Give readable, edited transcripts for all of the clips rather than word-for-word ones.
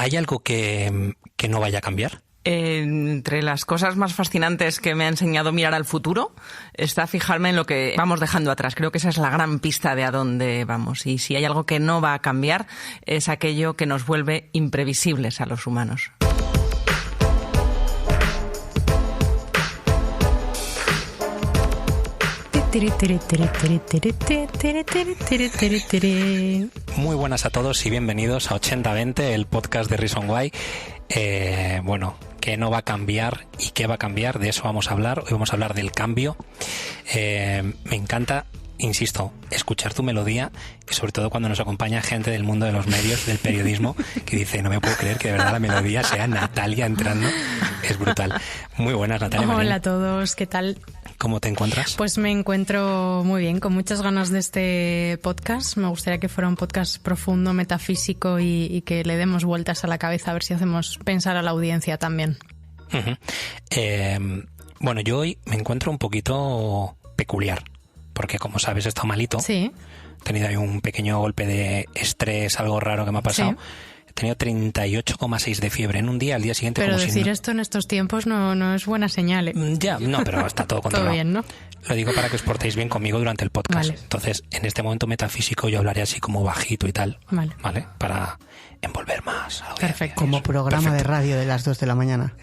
¿Hay algo que no vaya a cambiar? Entre las cosas más fascinantes que me ha enseñado mirar al futuro está fijarme en lo que vamos dejando atrás. Creo que esa es la gran pista de a dónde vamos. Y si hay algo que no va a cambiar, es aquello que nos vuelve imprevisibles a los humanos. Muy buenas a todos y bienvenidos a 8020, el podcast de Reason Why. ¿Qué no va a cambiar y qué va a cambiar? De eso vamos a hablar. Hoy vamos a hablar del cambio. Me encanta, insisto, escuchar tu melodía y sobre todo cuando nos acompaña gente del mundo de los medios, del periodismo, que dice, no me puedo creer que de verdad la melodía sea Natalia entrando. Es brutal. Muy buenas, Natalia. Hola Marín. a todos, ¿qué tal? ¿Cómo te encuentras? Pues me encuentro muy bien, con muchas ganas de este podcast. Me gustaría que fuera un podcast profundo, metafísico y que le demos vueltas a la cabeza a ver si hacemos pensar a la audiencia también. Uh-huh. Yo hoy me encuentro un poquito peculiar, porque como sabes he estado malito. Sí. He tenido ahí un pequeño golpe de estrés, algo raro que me ha pasado. Sí. He tenido 38,6 de fiebre en un día, al día siguiente pero como decir si esto en estos tiempos no es buena señal, ¿eh? Ya, no, pero está todo controlado. Todo bien, ¿no? Lo digo para que os portéis bien conmigo durante el podcast. Vale. Entonces, en este momento metafísico yo hablaré así como bajito y tal. Vale. Para envolver más. Perfecto. Como programa de radio de las 2 de la mañana.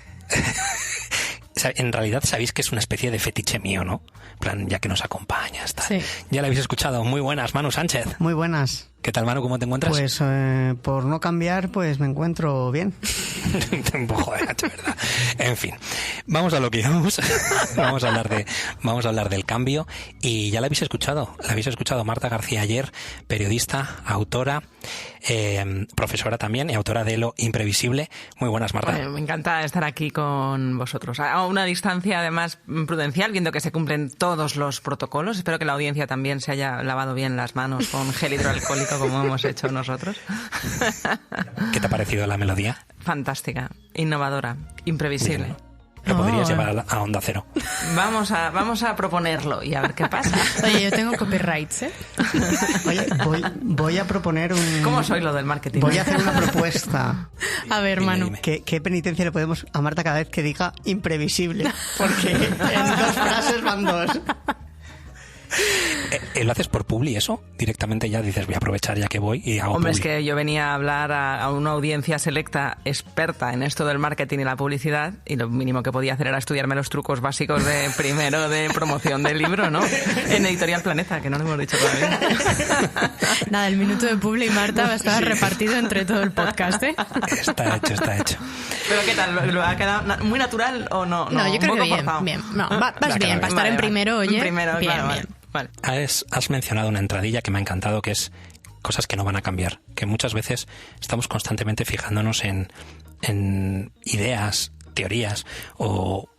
En realidad sabéis que es una especie de fetiche mío, ¿no? En plan, ya que nos acompañas, tal. Sí. Ya la habéis escuchado. Muy buenas, Manu Sánchez. Muy buenas. ¿Qué tal, Manu? ¿Cómo te encuentras? Pues por no cambiar, pues me encuentro bien. Joder, de verdad. En fin, vamos a lo que íbamos. Vamos a hablar del cambio. Y ya la habéis escuchado. La habéis escuchado Marta García Aller, periodista, autora, profesora también y autora de Lo Imprevisible. Muy buenas, Marta. Me encanta estar aquí con vosotros. A una distancia, además, prudencial, viendo que se cumplen todos los protocolos. Espero que la audiencia también se haya lavado bien las manos con gel hidroalcohólico, como hemos hecho nosotros. ¿Qué te ha parecido la melodía? Fantástica, innovadora, imprevisible. Bien. Lo podrías llevar a Onda Cero. Vamos a proponerlo y a ver qué pasa. Oye, yo tengo copyrights, ¿eh? Oye, voy a proponer un... ¿Cómo soy lo del marketing? Voy a hacer una propuesta. A ver, Manu. Dime. ¿Qué penitencia le podemos a Marta cada vez que diga imprevisible? Porque en 2 frases van 2. ¿Lo haces por publi eso? Directamente ya dices, voy a aprovechar ya que voy y hago Hombre, publi. es que yo venía a hablar a una audiencia selecta, experta en esto del marketing y la publicidad, y lo mínimo que podía hacer era estudiarme los trucos básicos de primero de promoción del libro, ¿no? En Editorial Planeta, que no lo hemos dicho todavía. Nada, el minuto de publi, Marta, va a estar repartido entre todo el podcast, ¿eh? Está hecho. ¿Pero qué tal? ¿Lo ha quedado muy natural o no? No, yo creo que bien. Forzado. Bien. No, vas bien, para estar en primero, oye. En primero, bien, claro, bien. Vale. Has mencionado una entradilla que me ha encantado, que es cosas que no van a cambiar, que muchas veces estamos constantemente fijándonos en ideas, teorías o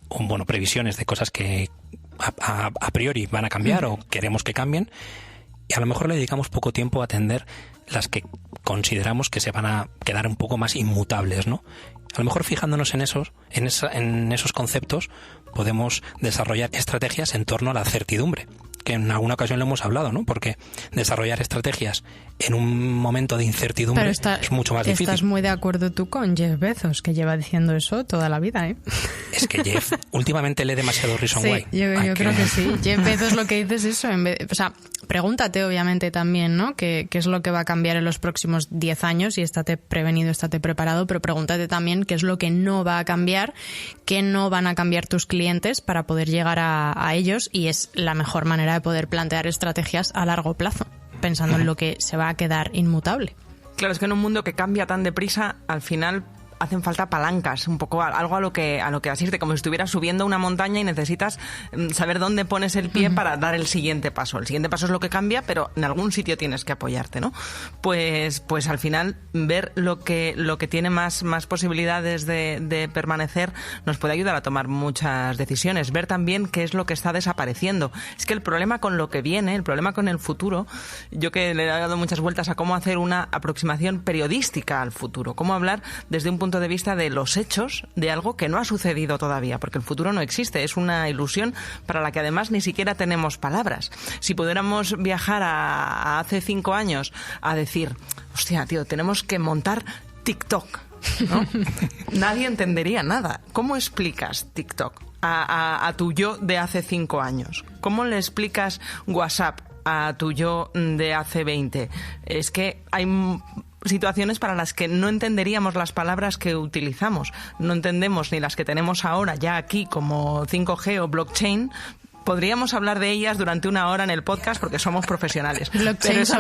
previsiones de cosas que a priori van a cambiar o queremos que cambien, y a lo mejor le dedicamos poco tiempo a atender las que consideramos que se van a quedar un poco más inmutables, ¿no? A lo mejor fijándonos en esos conceptos podemos desarrollar estrategias en torno a la certidumbre, que en alguna ocasión lo hemos hablado, ¿no? Porque desarrollar estrategias en un momento de incertidumbre es mucho más difícil. Estás muy de acuerdo tú con Jeff Bezos, que lleva diciendo eso toda la vida, ¿eh? Es que Jeff, últimamente lee demasiado Reason Sí, Why. yo creo que sí. Jeff Bezos lo que dice es eso. Pregúntate obviamente también, ¿no? ¿Qué es lo que va a cambiar en los próximos 10 años? Y estate prevenido, estate preparado, pero pregúntate también qué es lo que no va a cambiar, qué no van a cambiar tus clientes para poder llegar a ellos, y es la mejor manera de poder plantear estrategias a largo plazo, pensando en lo que se va a quedar inmutable. Claro, es que en un mundo que cambia tan deprisa, al final hacen falta palancas, un poco algo a lo que asiste, como si estuvieras subiendo una montaña y necesitas saber dónde pones el pie para dar el siguiente paso. El siguiente paso es lo que cambia, pero en algún sitio tienes que apoyarte, ¿no? Pues al final ver lo que tiene más posibilidades de permanecer nos puede ayudar a tomar muchas decisiones. Ver también qué es lo que está desapareciendo. Es que el problema con lo que viene, el problema con el futuro, yo que le he dado muchas vueltas a cómo hacer una aproximación periodística al futuro, cómo hablar desde un punto de vista de los hechos de algo que no ha sucedido todavía, porque el futuro no existe, es una ilusión para la que además ni siquiera tenemos palabras. Si pudiéramos viajar a hace 5 años a decir, hostia, tío, tenemos que montar TikTok, ¿no? Nadie entendería nada. ¿Cómo explicas TikTok a tu yo de hace 5 años? ¿Cómo le explicas WhatsApp a tu yo de hace 20? Es que hay situaciones para las que no entenderíamos las palabras que utilizamos. No entendemos ni las que tenemos ahora ya aquí como 5G o blockchain. Podríamos hablar de ellas durante 1 hora en el podcast porque somos profesionales. Pero eso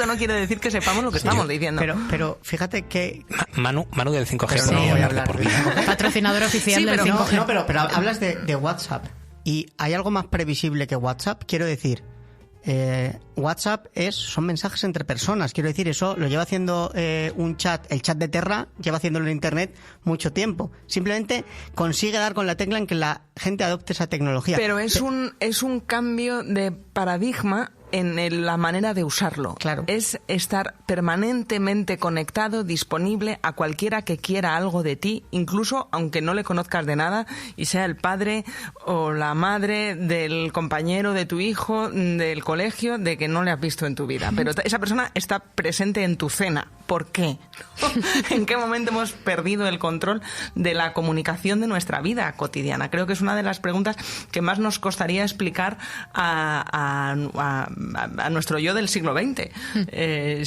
no quiere decir que sepamos lo que estamos diciendo. Pero fíjate que... Manu del 5G no voy a hablar por vida. Patrocinador oficial del 5G. No, pero hablas de WhatsApp. ¿Y hay algo más previsible que WhatsApp? Quiero decir... WhatsApp son mensajes entre personas. Quiero decir, eso lo lleva haciendo el chat de Terra lleva haciéndolo en Internet mucho tiempo. Simplemente consigue dar con la tecla en que la gente adopte esa tecnología. Pero es un cambio de paradigma en la manera de usarlo. Claro. Es estar permanentemente conectado, disponible a cualquiera que quiera algo de ti, incluso aunque no le conozcas de nada y sea el padre o la madre del compañero de tu hijo del colegio de que no le has visto en tu vida. Pero esa persona está presente en tu cena. ¿Por qué? ¿En qué momento hemos perdido el control de la comunicación de nuestra vida cotidiana? Creo que es una de las preguntas que más nos costaría explicar a nuestro yo del siglo XX,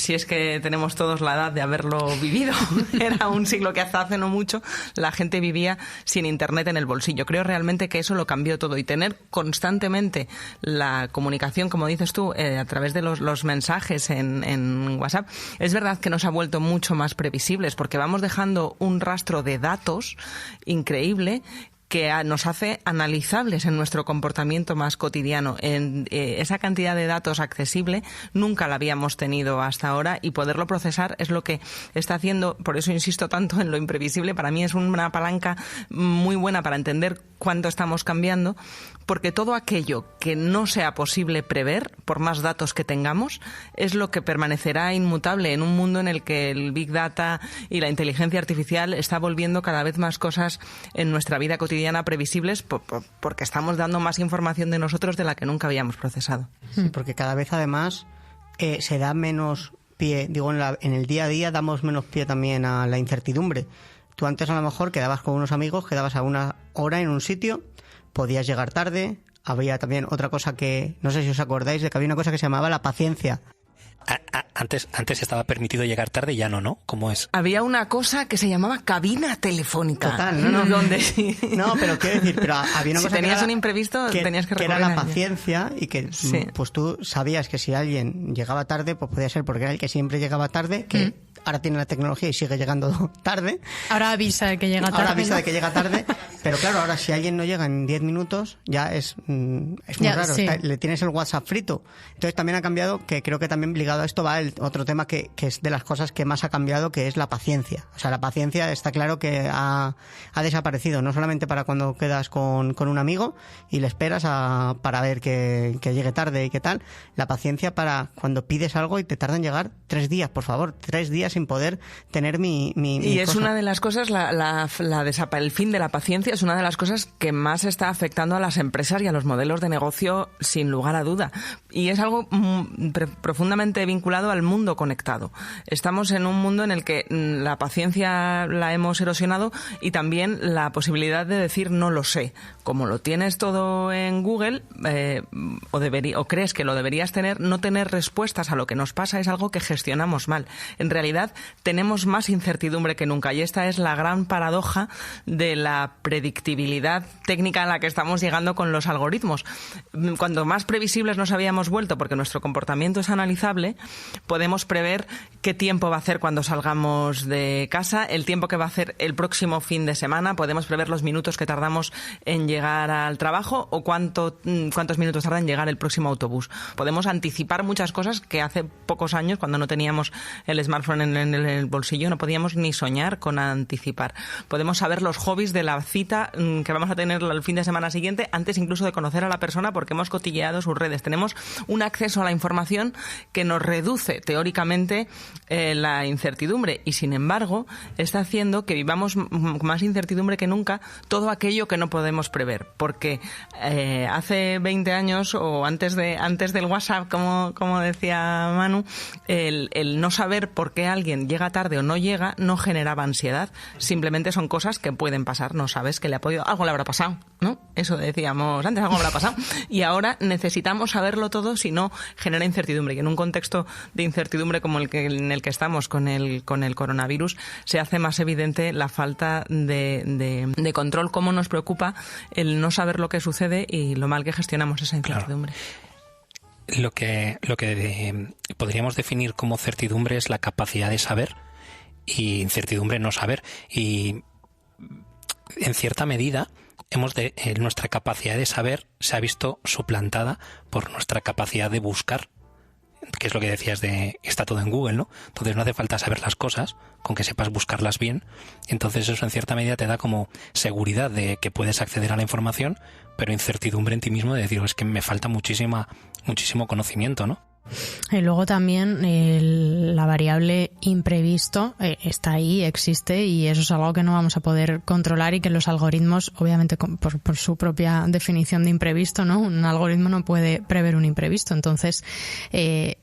si es que tenemos todos la edad de haberlo vivido. Era un siglo que hasta hace no mucho la gente vivía sin Internet en el bolsillo. Creo realmente que eso lo cambió todo, y tener constantemente la comunicación, como dices tú, a través de los mensajes en WhatsApp, es verdad que nos ha vuelto mucho más previsibles, porque vamos dejando un rastro de datos increíble que nos hace analizables en nuestro comportamiento más cotidiano. Esa cantidad de datos accesible nunca la habíamos tenido hasta ahora, y poderlo procesar es lo que está haciendo. Por eso insisto tanto en lo imprevisible. Para mí es una palanca muy buena para entender cuánto estamos cambiando, porque todo aquello que no sea posible prever, por más datos que tengamos, es lo que permanecerá inmutable en un mundo en el que el Big Data y la inteligencia artificial está volviendo cada vez más cosas en nuestra vida cotidiana previsibles, porque estamos dando más información de nosotros de la que nunca habíamos procesado. Sí, porque cada vez además se da menos pie, digo, en el día a día damos menos pie también a la incertidumbre. Tú antes a lo mejor quedabas con unos amigos, quedabas a 1 hora en un sitio, podías llegar tarde. Había también otra cosa que, no sé si os acordáis, de que había una cosa que se llamaba la paciencia. Antes estaba permitido llegar tarde y ya no, ¿Cómo es? Había una cosa que se llamaba cabina telefónica. Total, ¿no? Donde no, pero quiero decir, pero había una si cosa tenías un imprevisto, tenías que era la paciencia, y que sí, pues tú sabías que si alguien llegaba tarde, pues podía ser porque era el que siempre llegaba tarde, que ahora tiene la tecnología y sigue llegando tarde. Ahora avisa de que llega tarde. Ahora avisa de que llega tarde, pero claro, ahora si alguien no llega en 10 minutos, ya es muy raro. Sí. Le tienes el WhatsApp frito. Entonces también ha cambiado, que creo que también ligado a esto va otro tema que es de las cosas que más ha cambiado, que es la paciencia. O sea, la paciencia está claro que ha desaparecido, no solamente para cuando quedas con un amigo y le esperas para ver que llegue tarde y qué tal. La paciencia para cuando pides algo y te tarda en llegar 3 días, por favor, 3 días sin poder tener mi y es cosa. Una de las cosas, el fin de la paciencia es una de las cosas que más está afectando a las empresas y a los modelos de negocio, sin lugar a duda. Y es algo profundamente vinculado al mundo conectado. Estamos en un mundo en el que la paciencia la hemos erosionado, y también la posibilidad de decir no lo sé. Como lo tienes todo en Google, o crees que lo deberías tener, no tener respuestas a lo que nos pasa es algo que gestionamos mal. En realidad tenemos más incertidumbre que nunca, y esta es la gran paradoja de la predictibilidad técnica a la que estamos llegando con los algoritmos. Cuando más previsibles nos habíamos vuelto, porque nuestro comportamiento es analizable, podemos prever qué tiempo va a hacer cuando salgamos de casa, el tiempo que va a hacer el próximo fin de semana, podemos prever los minutos que tardamos en llegar al trabajo o cuántos minutos tarda en llegar el próximo autobús. Podemos anticipar muchas cosas que hace pocos años, cuando no teníamos el smartphone en el bolsillo, no podíamos ni soñar con anticipar. Podemos saber los hobbies de la cita que vamos a tener el fin de semana siguiente, antes incluso de conocer a la persona, porque hemos cotilleado sus redes. Tenemos un acceso a la información que nos reduce reduce teóricamente la incertidumbre y, sin embargo, está haciendo que vivamos con más incertidumbre que nunca todo aquello que no podemos prever. Porque hace 20 años o antes del WhatsApp, como decía Manu, el no saber por qué alguien llega tarde o no llega no generaba ansiedad. Simplemente son cosas que pueden pasar. No sabes que algo le habrá pasado, ¿no? Eso decíamos antes, algo le habrá pasado. Y ahora necesitamos saberlo todo, si no genera incertidumbre. Y en un contexto de incertidumbre como en el que estamos con el coronavirus, se hace más evidente la falta de control, cómo nos preocupa el no saber lo que sucede y lo mal que gestionamos esa incertidumbre. Claro. Lo que podríamos definir como certidumbre es la capacidad de saber y incertidumbre no saber. Y en cierta medida nuestra capacidad de saber se ha visto suplantada por nuestra capacidad de buscar, que es lo que decías está todo en Google, ¿no? Entonces no hace falta saber las cosas, con que sepas buscarlas bien. Entonces eso en cierta medida te da como seguridad de que puedes acceder a la información, pero incertidumbre en ti mismo de decir, es que me falta muchísimo conocimiento, ¿no? Y luego también la variable imprevisto está ahí, existe, y eso es algo que no vamos a poder controlar y que los algoritmos, obviamente por su propia definición de imprevisto, ¿no? Un algoritmo no puede prever un imprevisto. Entonces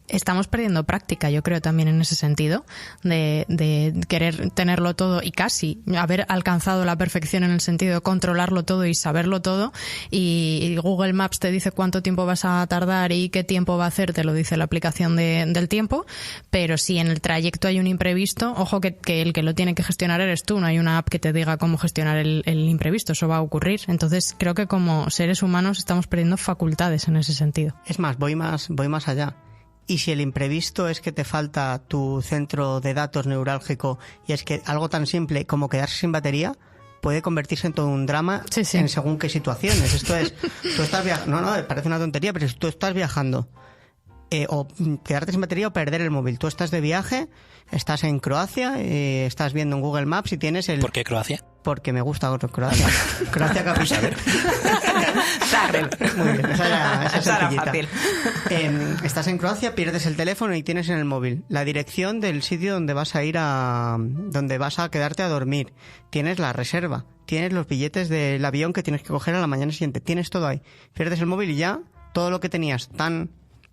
estamos perdiendo práctica, yo creo, también en ese sentido de querer tenerlo todo y casi haber alcanzado la perfección en el sentido de controlarlo todo y saberlo todo, y Google Maps te dice cuánto tiempo vas a tardar y qué tiempo va a hacer, te lo dice la aplicación del tiempo, pero si en el trayecto hay un imprevisto, ojo que el que lo tiene que gestionar eres tú, no hay una app que te diga cómo gestionar el imprevisto, eso va a ocurrir. Entonces creo que como seres humanos estamos perdiendo facultades en ese sentido. Es más, voy más allá. Y si el imprevisto es que te falta tu centro de datos neurálgico y es que algo tan simple como quedarse sin batería puede convertirse en todo un drama, sí. En según qué situaciones. Esto es, tú estás viajando, no, parece una tontería, pero si tú estás viajando, o quedarte sin batería o perder el móvil. Tú estás de viaje, estás en Croacia, estás viendo en Google Maps y tienes el... ¿Por qué Croacia? Porque me gusta Croacia. Croacia capital. Zagreb. Muy bien, esa era fácil. Estás en Croacia, pierdes el teléfono y tienes en el móvil la dirección del sitio donde vas a ir donde vas a quedarte a dormir. Tienes la reserva, tienes los billetes del avión que tienes que coger a la mañana siguiente. Tienes todo ahí. Pierdes el móvil y ya todo lo que tenías tan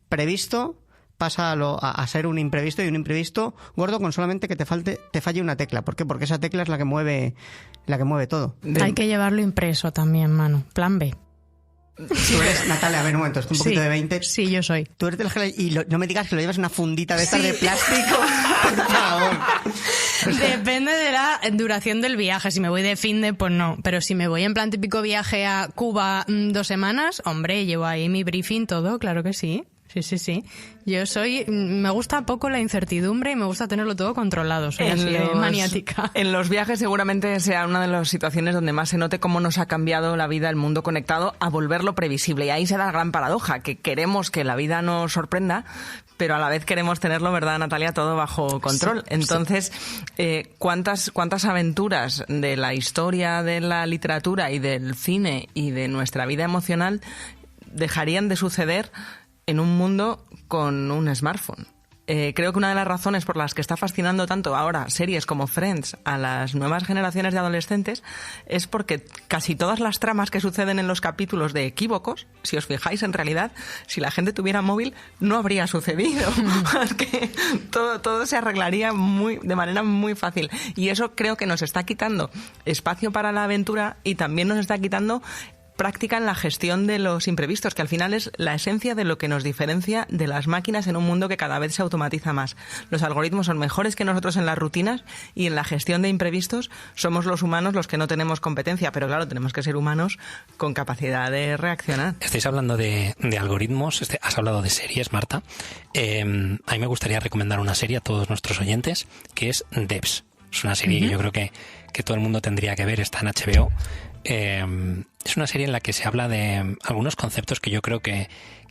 previsto pasa a ser un imprevisto, y un imprevisto gordo con solamente que te falle una tecla. ¿Por qué? Porque esa tecla es la que mueve todo. Hay que llevarlo impreso también, Manu. Plan B. Tú eres, Natalia, a ver un momento, estoy un poquito de 20. Sí, yo soy. Tú eres de las y no me digas que lo llevas en una fundita de estas de plástico. Por favor. Depende de la duración del viaje. Si me voy de finde, pues no. Pero si me voy en plan típico viaje a Cuba 2 semanas, hombre, llevo ahí mi briefing, todo, claro que sí. Sí. Me gusta poco la incertidumbre y me gusta tenerlo todo controlado. Soy así de maniática. En los viajes seguramente sea una de las situaciones donde más se note cómo nos ha cambiado la vida, el mundo conectado, a volverlo previsible. Y ahí se da la gran paradoja, que queremos que la vida nos sorprenda, pero a la vez queremos tenerlo, ¿verdad, Natalia?, todo bajo control. Sí, entonces, ¿cuántas aventuras de la historia, de la literatura y del cine y de nuestra vida emocional dejarían de suceder en un mundo con un smartphone? Creo que una de las razones por las que está fascinando tanto ahora series como Friends a las nuevas generaciones de adolescentes es porque casi todas las tramas que suceden en los capítulos de equívocos, si os fijáis, en realidad, si la gente tuviera móvil, no habría sucedido. Que todo se arreglaría de manera muy fácil. Y eso creo que nos está quitando espacio para la aventura y también nos está quitando práctica en la gestión de los imprevistos, que al final es la esencia de lo que nos diferencia de las máquinas en un mundo que cada vez se automatiza más. Los algoritmos son mejores que nosotros en las rutinas y en la gestión de imprevistos somos los humanos los que no tenemos competencia, pero claro, tenemos que ser humanos con capacidad de reaccionar. Estáis hablando de algoritmos, has hablado de series, Marta. A mí me gustaría recomendar una serie a todos nuestros oyentes, que es Devs. Es una serie que yo creo que todo el mundo tendría que ver, está en HBO. Es una serie en la que se habla de algunos conceptos que yo creo que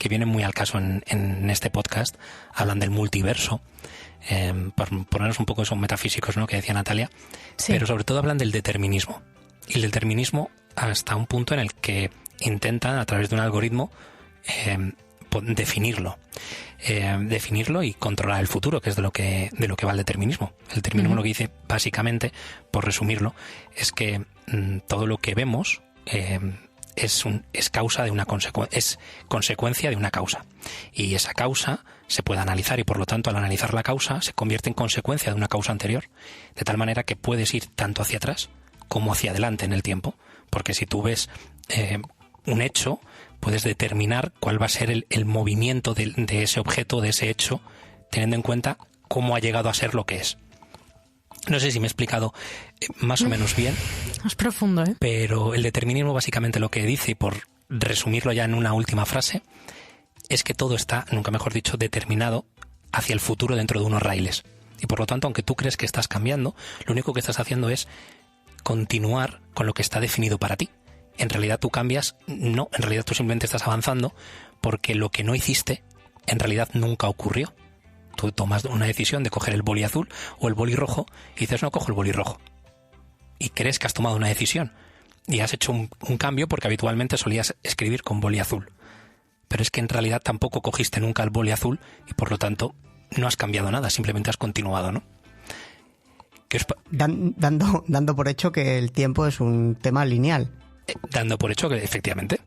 vienen muy al caso en este podcast. Hablan del multiverso, por ponernos un poco esos metafísicos, ¿no?, que decía Natalia, sí. Pero sobre todo hablan del determinismo. Y el determinismo hasta un punto en el que intentan, a través de un algoritmo, definirlo. Definirlo y controlar el futuro, que es de lo que va el determinismo. El determinismo lo que dice, básicamente, por resumirlo, es que todo lo que vemos es causa de una es consecuencia de una causa. Y esa causa se puede analizar y, por lo tanto, al analizar la causa, se convierte en consecuencia de una causa anterior. De tal manera que puedes ir tanto hacia atrás como hacia adelante en el tiempo. Porque si tú ves un hecho, puedes determinar cuál va a ser el movimiento de ese objeto, de ese hecho, teniendo en cuenta cómo ha llegado a ser lo que es. No sé si me he explicado más o menos bien. Es profundo, ¿eh? Pero el determinismo básicamente lo que dice, y por resumirlo ya en una última frase, es que todo está, nunca mejor dicho, determinado hacia el futuro dentro de unos raíles. Y por lo tanto, aunque tú crees que estás cambiando, lo único que estás haciendo es continuar con lo que está definido para ti. En realidad tú cambias, no, en realidad tú simplemente estás avanzando porque lo que no hiciste en realidad nunca ocurrió. Tú tomas una decisión de coger el boli azul o el boli rojo y dices, no, cojo el boli rojo. Y crees que has tomado una decisión y has hecho un cambio porque habitualmente solías escribir con boli azul. Pero es que en realidad tampoco cogiste nunca el boli azul y por lo tanto no has cambiado nada, simplemente has continuado, ¿no? Dando por hecho que el tiempo es un tema lineal. Dando por hecho que efectivamente.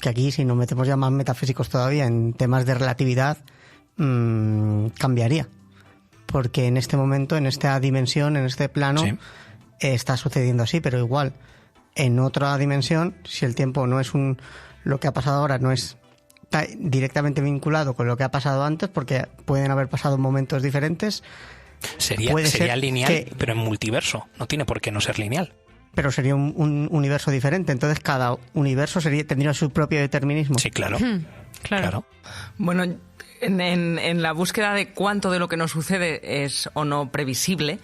Que aquí, si nos metemos ya más metafísicos todavía en temas de relatividad, cambiaría. Porque en este momento, en esta dimensión, en este plano, sí, está sucediendo así, pero igual en otra dimensión, si el tiempo no es lo que ha pasado ahora no es directamente vinculado con lo que ha pasado antes, porque pueden haber pasado momentos diferentes. Sería lineal, pero en multiverso. No tiene por qué no ser lineal. Pero sería un universo diferente. Entonces cada universo tendría su propio determinismo. Sí, claro. Claro. Bueno, en la búsqueda de cuánto de lo que nos sucede es o no previsible,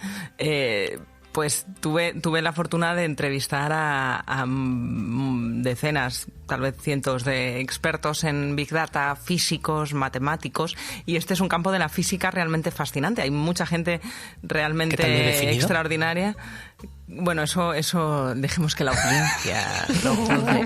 pues tuve la fortuna de entrevistar a decenas, tal vez cientos de expertos en Big Data, físicos, matemáticos, y este es un campo de la física realmente fascinante. Hay mucha gente realmente extraordinaria. Bueno, eso dejemos que la audiencia lo juzgue.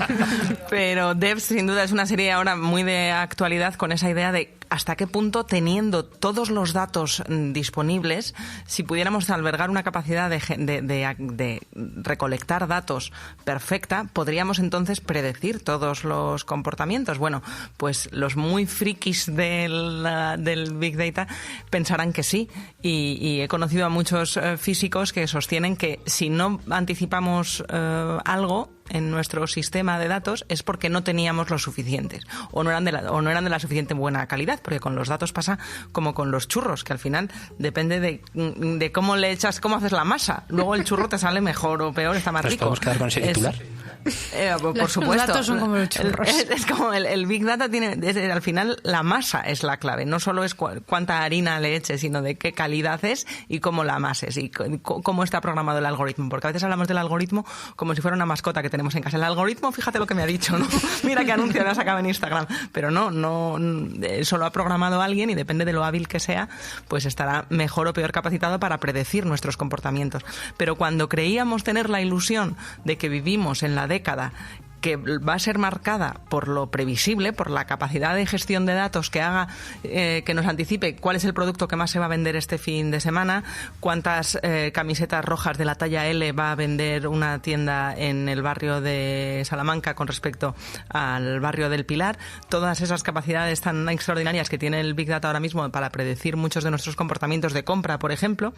Pero Devs, sin duda, es una serie ahora muy de actualidad con esa idea de hasta qué punto, teniendo todos los datos disponibles, si pudiéramos albergar una capacidad de recolectar datos perfecta, podríamos entonces predecir todos los comportamientos. Bueno, pues los muy frikis del Big Data pensarán que sí. Y he conocido a muchos físicos que sostienen que si no anticipamos algo en nuestro sistema de datos es porque no teníamos los suficientes o no eran de la suficiente buena calidad, porque con los datos pasa como con los churros, que al final depende de cómo le echas, cómo haces la masa. Luego el churro te sale mejor o peor, está más rico. ¿Nos podemos quedar con ese titular? Por supuesto. Los datos son como los churros. Es como el Big Data tiene, al final la masa es la clave. No solo es cuánta harina le eches, sino de qué calidad es y cómo la amases y cómo está programado el algoritmo. Porque a veces hablamos del algoritmo como si fuera una mascota que tenemos en casa. El algoritmo, fíjate lo que me ha dicho, ¿no? Mira qué anuncio me ha sacado en Instagram. Pero no, eso lo ha programado alguien y depende de lo hábil que sea, pues estará mejor o peor capacitado para predecir nuestros comportamientos. Pero cuando creíamos tener la ilusión de que vivimos en la década que va a ser marcada por lo previsible, por la capacidad de gestión de datos que haga que nos anticipe cuál es el producto que más se va a vender este fin de semana, cuántas camisetas rojas de la talla L va a vender una tienda en el barrio de Salamanca con respecto al barrio del Pilar. Todas esas capacidades tan extraordinarias que tiene el Big Data ahora mismo para predecir muchos de nuestros comportamientos de compra, por ejemplo,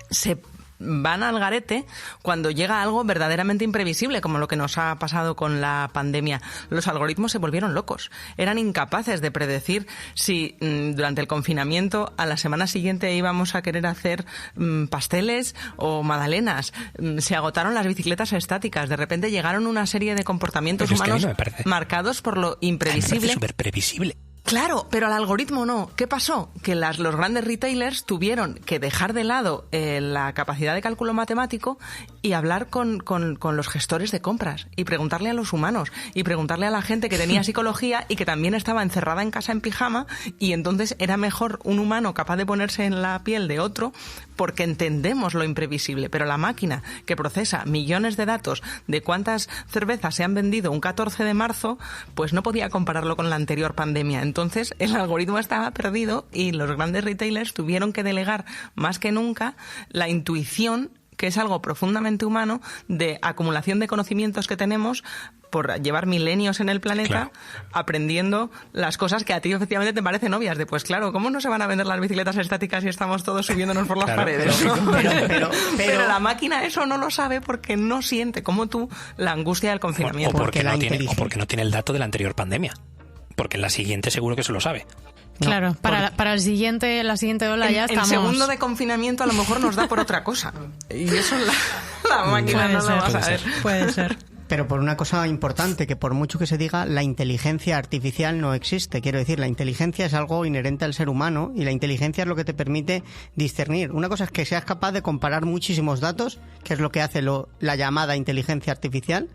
se van al garete cuando llega algo verdaderamente imprevisible, como lo que nos ha pasado con la pandemia. Los algoritmos se volvieron locos. Eran incapaces de predecir si durante el confinamiento a la semana siguiente íbamos a querer hacer pasteles o magdalenas. Se agotaron las bicicletas estáticas. De repente llegaron una serie de comportamientos humanos marcados por lo imprevisible. Me parece súper previsible. Claro, pero al algoritmo no. ¿Qué pasó? Que los grandes retailers tuvieron que dejar de lado la capacidad de cálculo matemático y hablar con los gestores de compras y preguntarle a los humanos y preguntarle a la gente que tenía psicología y que también estaba encerrada en casa en pijama, y entonces era mejor un humano capaz de ponerse en la piel de otro porque entendemos lo imprevisible, pero la máquina que procesa millones de datos de cuántas cervezas se han vendido un 14 de marzo, pues no podía compararlo con la anterior pandemia. Entonces el algoritmo estaba perdido y los grandes retailers tuvieron que delegar más que nunca la intuición, que es algo profundamente humano, de acumulación de conocimientos que tenemos por llevar milenios en el planeta, claro, aprendiendo las cosas que a ti efectivamente te parecen obvias. De pues claro, ¿cómo no se van a vender las bicicletas estáticas si estamos todos subiéndonos por las paredes? Pero la máquina eso no lo sabe porque no siente, como tú, la angustia del confinamiento. O porque no tiene el dato de la anterior pandemia. Porque en la siguiente seguro que se lo sabe. Claro, para la siguiente ola ya estamos... El segundo de confinamiento a lo mejor nos da por otra cosa. Y eso la máquina no lo va a saber. Puede ser. Pero por una cosa importante, que por mucho que se diga, la inteligencia artificial no existe. Quiero decir, la inteligencia es algo inherente al ser humano y la inteligencia es lo que te permite discernir. Una cosa es que seas capaz de comparar muchísimos datos, que es lo que hace la llamada inteligencia artificial,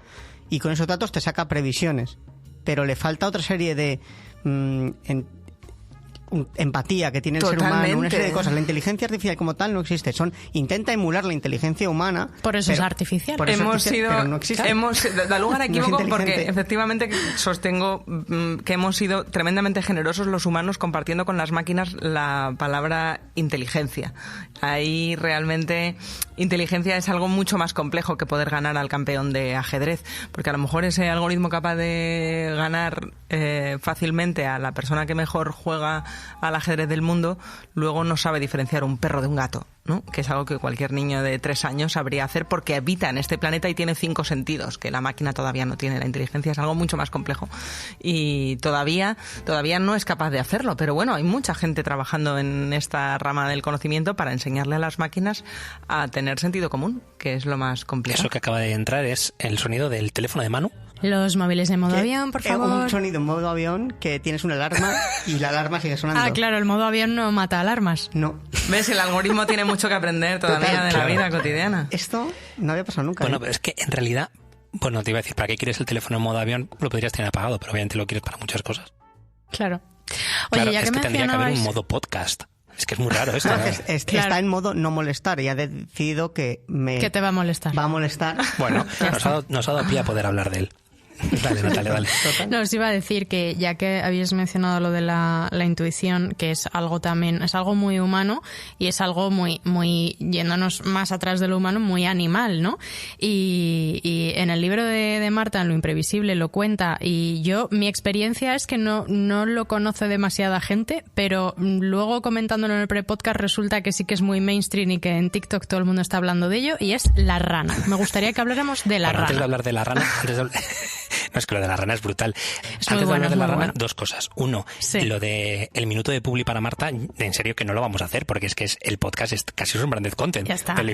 y con esos datos te saca previsiones. Pero le falta otra serie de... empatía que tiene el ser humano, una serie de cosas. La inteligencia artificial como tal no existe. Intenta emular la inteligencia humana. Por eso es artificial. Pero no existe. Da lugar a equívoco porque efectivamente sostengo que hemos sido tremendamente generosos los humanos compartiendo con las máquinas la palabra inteligencia. Ahí realmente inteligencia es algo mucho más complejo que poder ganar al campeón de ajedrez, porque a lo mejor ese algoritmo capaz de ganar fácilmente a la persona que mejor juega al ajedrez del mundo, luego no sabe diferenciar un perro de un gato, ¿no? Que es algo que cualquier niño de 3 años sabría hacer porque habita en este planeta y tiene 5 sentidos, que la máquina todavía no tiene. La inteligencia es algo mucho más complejo y todavía no es capaz de hacerlo, pero bueno, hay mucha gente trabajando en esta rama del conocimiento para enseñarle a las máquinas a tener sentido común, que es lo más complejo. Eso que acaba de entrar es el sonido del teléfono de Manu. Los móviles en modo avión, por favor. Un sonido en modo avión que tienes una alarma y la alarma sigue sonando. Ah, claro, el modo avión no mata alarmas. No. ¿Ves? El algoritmo tiene mucho que aprender todavía de la vida cotidiana. Esto no había pasado nunca. Bueno, pero es que en realidad, bueno, te iba a decir, ¿para qué quieres el teléfono en modo avión? Lo podrías tener apagado, pero obviamente lo quieres para muchas cosas. Claro. Oye, claro, ya es que tendría que haber un modo podcast. Es que es muy raro esto. Está en modo no molestar y ha decidido que te va a molestar. Va a molestar. Bueno, nos ha dado pie a poder hablar de él. Dale, Natalia, dale. No, os iba a decir que ya que habías mencionado lo de la intuición, que es algo también, es algo muy humano y es algo muy yéndonos más atrás de lo humano, muy animal, ¿no? Y en el libro de Marta, en Lo Imprevisible, lo cuenta y mi experiencia es que no lo conoce demasiada gente, pero luego comentándolo en el pre-podcast resulta que sí que es muy mainstream y que en TikTok todo el mundo está hablando de ello y es la rana. Me gustaría que habláramos de la rana. Antes de hablar de la rana, no, es que lo de la rana es brutal. Antes de hablar de la rana, dos cosas. Uno, lo de el minuto de publi para Marta, en serio que no lo vamos a hacer, porque es que el podcast es casi un branded content. Ya está, lo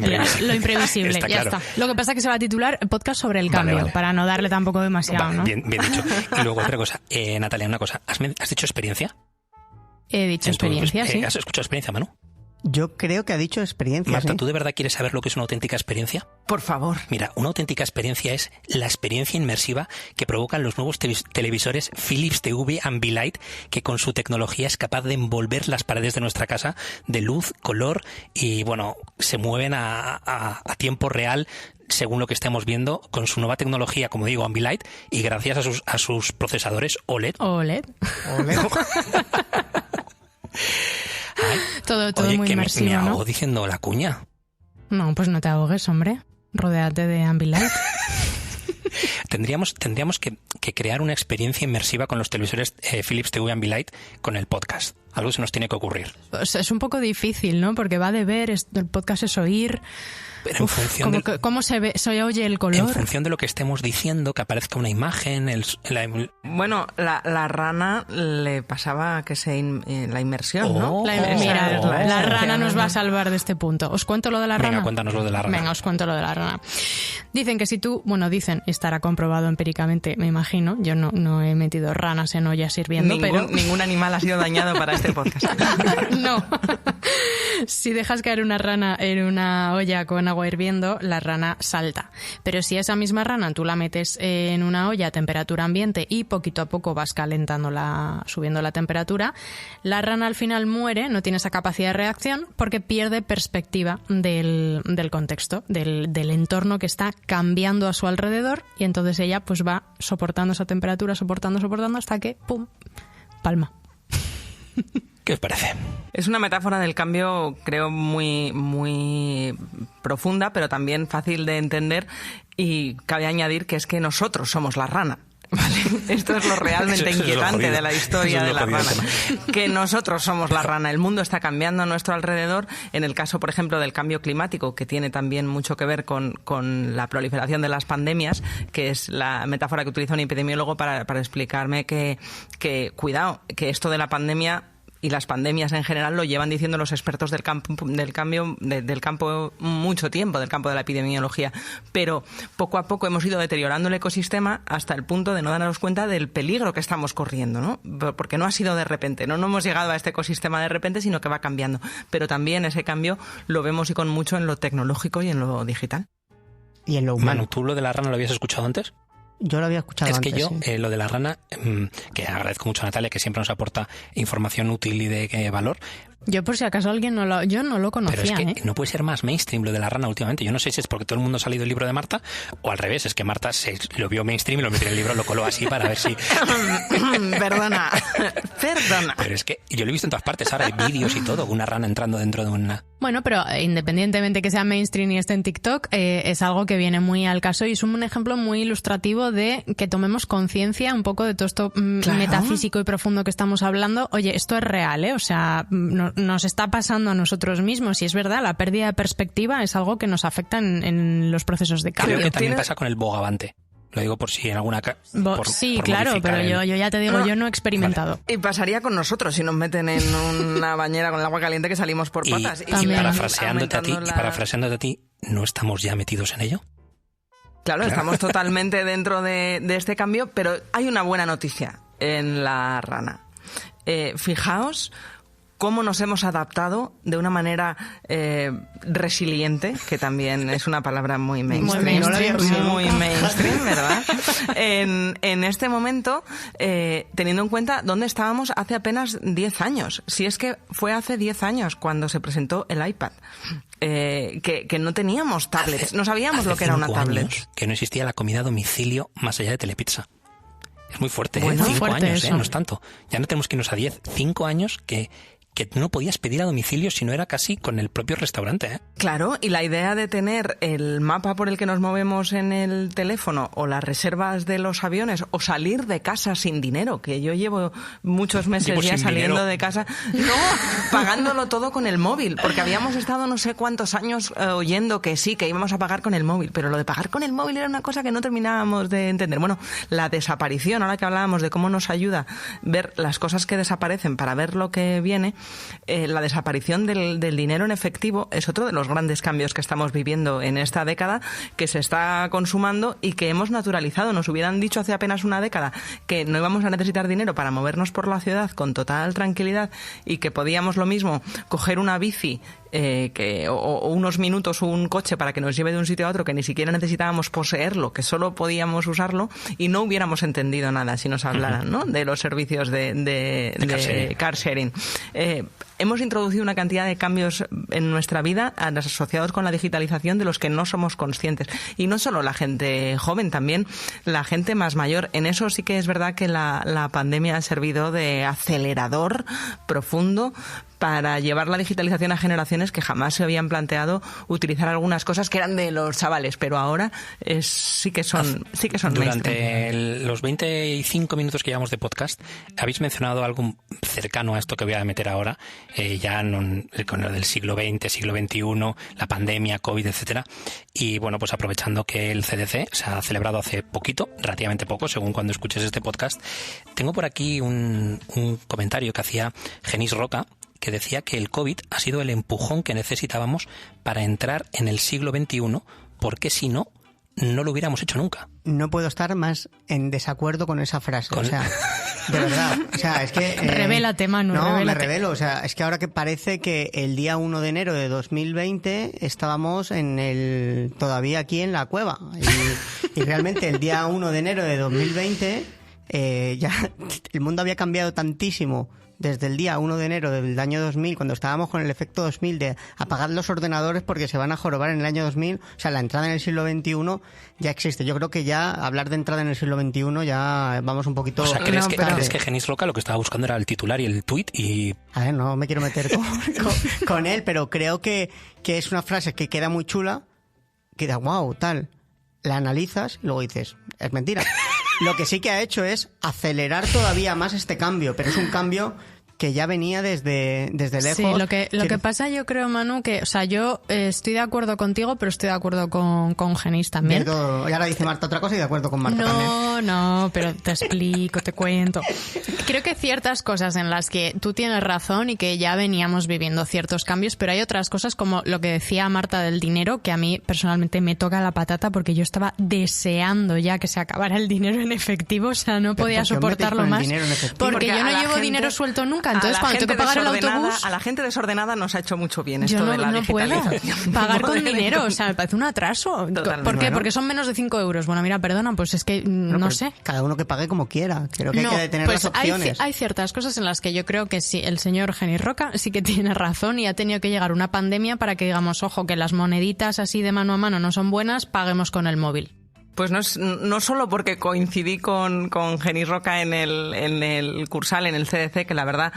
imprevisible, ya está. Lo que pasa es que se va a titular podcast sobre el cambio, vale. Para no darle tampoco demasiado, ¿no? Bien dicho. Y luego otra cosa, Natalia, una cosa. ¿Has dicho experiencia? He dicho experiencia, sí. ¿Has escuchado experiencia, Manu? Yo creo que ha dicho experiencia. Marta, ¿sí? ¿Tú de verdad quieres saber lo que es una auténtica experiencia? Por favor. Mira, una auténtica experiencia es la experiencia inmersiva que provocan los nuevos televisores Philips TV Ambilight, que con su tecnología es capaz de envolver las paredes de nuestra casa de luz, color y, bueno, se mueven a tiempo real según lo que estemos viendo con su nueva tecnología, como digo, Ambilight, y gracias a sus procesadores OLED. OLED. Ay, todo oye, muy inmersivo, me ahogo ¿no? diciendo la cuña. No, pues no te ahogues, hombre. Rodéate de Ambilight. Tendríamos que crear una experiencia inmersiva con los televisores Philips TV Ambilight con el podcast. Algo se nos tiene que ocurrir. Pues es un poco difícil, ¿no? Porque va de ver, el podcast es oír. Pero en función ¿cómo se ve? ¿Se oye el color? En función de lo que estemos diciendo, que aparezca una imagen. Bueno, la rana le pasaba que la inmersión, ¿no? La rana nos va a salvar de este punto. ¿Os cuento lo de la rana? Venga, cuéntanos lo de la rana. Venga, os cuento lo de la rana. Dicen que si tú, dicen, estará comprobado empíricamente, me imagino. Yo no he metido ranas en ollas hirviendo, pero ningún animal ha sido dañado para este podcast. No. Si dejas caer una rana en una olla con agua hirviendo, la rana salta. Pero si esa misma rana tú la metes en una olla a temperatura ambiente y poquito a poco vas calentándola, subiendo la temperatura, la rana al final muere, no tiene esa capacidad de reacción porque pierde perspectiva del contexto, del entorno que está cambiando a su alrededor, y entonces ella pues va soportando esa temperatura, soportando hasta que ¡pum!, palma. ¿Qué os parece? Es una metáfora del cambio, creo, muy profunda, pero también fácil de entender, y cabe añadir que es que nosotros somos la rana. ¿Vale? Esto es lo realmente inquietante de la historia de la rana. Que nosotros somos la rana. El mundo está cambiando a nuestro alrededor. En el caso, por ejemplo, del cambio climático, que tiene también mucho que ver con la proliferación de las pandemias, que es la metáfora que utiliza un epidemiólogo para explicarme que cuidado, que esto de la pandemia y las pandemias en general lo llevan diciendo los expertos del campo mucho tiempo, del campo de la epidemiología, pero poco a poco hemos ido deteriorando el ecosistema hasta el punto de no darnos cuenta del peligro que estamos corriendo, ¿no? Porque no ha sido de repente, no hemos llegado a este ecosistema de repente, sino que va cambiando, pero también ese cambio lo vemos y con mucho en lo tecnológico y en lo digital. Y en lo humano. Manu, ¿tú lo de la rana lo habías escuchado antes? Yo lo había escuchado antes. Es que yo, sí. lo de la rana, que agradezco mucho a Natalia, que siempre nos aporta información útil y de valor. Yo, por si acaso alguien yo no lo conocía. Pero es que no puede ser más mainstream lo de la rana últimamente. Yo no sé si es porque todo el mundo ha salido el libro de Marta, o al revés, es que Marta lo vio mainstream y lo metió en el libro, lo coló así para ver si... Perdona. Pero es que yo lo he visto en todas partes, ahora hay vídeos y todo, una rana entrando dentro de una... Bueno, pero independientemente que sea mainstream y esté en TikTok, es algo que viene muy al caso y es un ejemplo muy ilustrativo de que tomemos conciencia un poco de todo esto metafísico y profundo que estamos hablando. Oye, esto es real, ¿eh? O sea, nos está pasando a nosotros mismos, y es verdad, la pérdida de perspectiva es algo que nos afecta en los procesos de cambio. Creo que también pasa con el bogavante. Lo digo por si en alguna... Sí, claro, pero yo ya te digo, yo no he experimentado. Vale. Y pasaría con nosotros si nos meten en una bañera con el agua caliente que salimos por patas. Y parafraseándote a ti, ¿no estamos ya metidos en ello? Claro, estamos totalmente dentro de este cambio, pero hay una buena noticia en la rana. Fijaos cómo nos hemos adaptado de una manera resiliente, que también es una palabra muy mainstream, ¿verdad? En este momento, teniendo en cuenta dónde estábamos hace apenas 10 años. Si es que fue hace 10 años cuando se presentó el iPad. Que no teníamos tablets, no sabíamos lo que era una tablet. Que no existía la comida a domicilio más allá de Telepizza. Es muy fuerte, bueno, 5 años, eso. no es tanto. Ya no tenemos que irnos a 10, 5 años que no podías pedir a domicilio si no era casi con el propio restaurante, ¿eh? Claro, y la idea de tener el mapa por el que nos movemos en el teléfono, o las reservas de los aviones, o salir de casa sin dinero, que yo llevo muchos meses ya saliendo de casa, pagándolo todo con el móvil, porque habíamos estado no sé cuántos años oyendo que sí, que íbamos a pagar con el móvil, pero lo de pagar con el móvil era una cosa que no terminábamos de entender. Bueno, la desaparición, ahora que hablábamos de cómo nos ayuda ver las cosas que desaparecen para ver lo que viene, la desaparición del dinero en efectivo es otro de los grandes cambios que estamos viviendo en esta década, que se está consumando y que hemos naturalizado. Nos hubieran dicho hace apenas una década que no íbamos a necesitar dinero para movernos por la ciudad con total tranquilidad y que podíamos lo mismo coger una bici o unos minutos o un coche para que nos lleve de un sitio a otro, que ni siquiera necesitábamos poseerlo, que solo podíamos usarlo, y no hubiéramos entendido nada si nos hablaran, ¿no?, de los servicios de car sharing. Hemos introducido una cantidad de cambios en nuestra vida asociados con la digitalización de los que no somos conscientes. Y no solo la gente joven, también la gente más mayor. En eso sí que es verdad que la pandemia ha servido de acelerador profundo para llevar la digitalización a generaciones que jamás se habían planteado utilizar algunas cosas que eran de los chavales, pero ahora sí que son Durante los 25 minutos que llevamos de podcast, habéis mencionado algo cercano a esto que voy a meter ahora, con lo del siglo XX, siglo XXI, la pandemia, COVID, etcétera. Y bueno, pues aprovechando que el CDC se ha celebrado hace poquito, relativamente poco, según cuando escuches este podcast, tengo por aquí un comentario que hacía Genís Roca, que decía que el COVID ha sido el empujón que necesitábamos para entrar en el siglo XXI, porque si no, no lo hubiéramos hecho nunca. no puedo estar más en desacuerdo con esa frase. O sea, de verdad. O sea, es que... revélate, Manu, no, revélate. me revelo. O sea, es que ahora que parece que el día 1 de enero de 2020 estábamos todavía aquí en la cueva. Y realmente el día 1 de enero de 2020 ya el mundo había cambiado tantísimo desde el día 1 de enero del año 2000, cuando estábamos con el efecto 2000 de apagar los ordenadores porque se van a jorobar en el año 2000, o sea, la entrada en el siglo XXI ya existe. Yo creo que ya hablar de entrada en el siglo XXI ya vamos un poquito... O sea, ¿crees que Genís Roca lo que estaba buscando era el titular y el tuit? Y... A ver, no me quiero meter con él, pero creo que es una frase que queda muy chula, que da wow, tal, la analizas y luego dices, es mentira. Lo que sí que ha hecho es acelerar todavía más este cambio, pero es un cambio que ya venía desde lejos. Sí, lo que pasa, yo creo, Manu, que, o sea, yo estoy de acuerdo contigo, pero estoy de acuerdo con Genís también. Y ahora dice Marta otra cosa y de acuerdo con Marta también. No, pero te explico, te cuento. Creo que ciertas cosas en las que tú tienes razón y que ya veníamos viviendo ciertos cambios, pero hay otras cosas como lo que decía Marta del dinero, que a mí personalmente me toca la patata porque yo estaba deseando ya que se acabara el dinero en efectivo, o sea, no podía soportarlo más. Porque yo no llevo dinero suelto nunca. Entonces, cuando tengo que pagar el autobús... A la gente desordenada nos ha hecho mucho bien esto yo de la digitalización. Yo no puedo pagar con dinero, o sea, me parece un atraso. Totalmente. ¿Por qué? Porque son menos de 5 euros. Bueno, mira, perdona, pues es que no sé. Cada uno que pague como quiera. Creo que hay que tener las opciones. Hay ciertas cosas en las que yo creo que sí, el señor Genís Roca sí que tiene razón y ha tenido que llegar una pandemia para que digamos, ojo, que las moneditas así de mano a mano no son buenas, paguemos con el móvil. Pues no solo porque coincidí con Genís Roca en el Cursal, en el CDC, que la verdad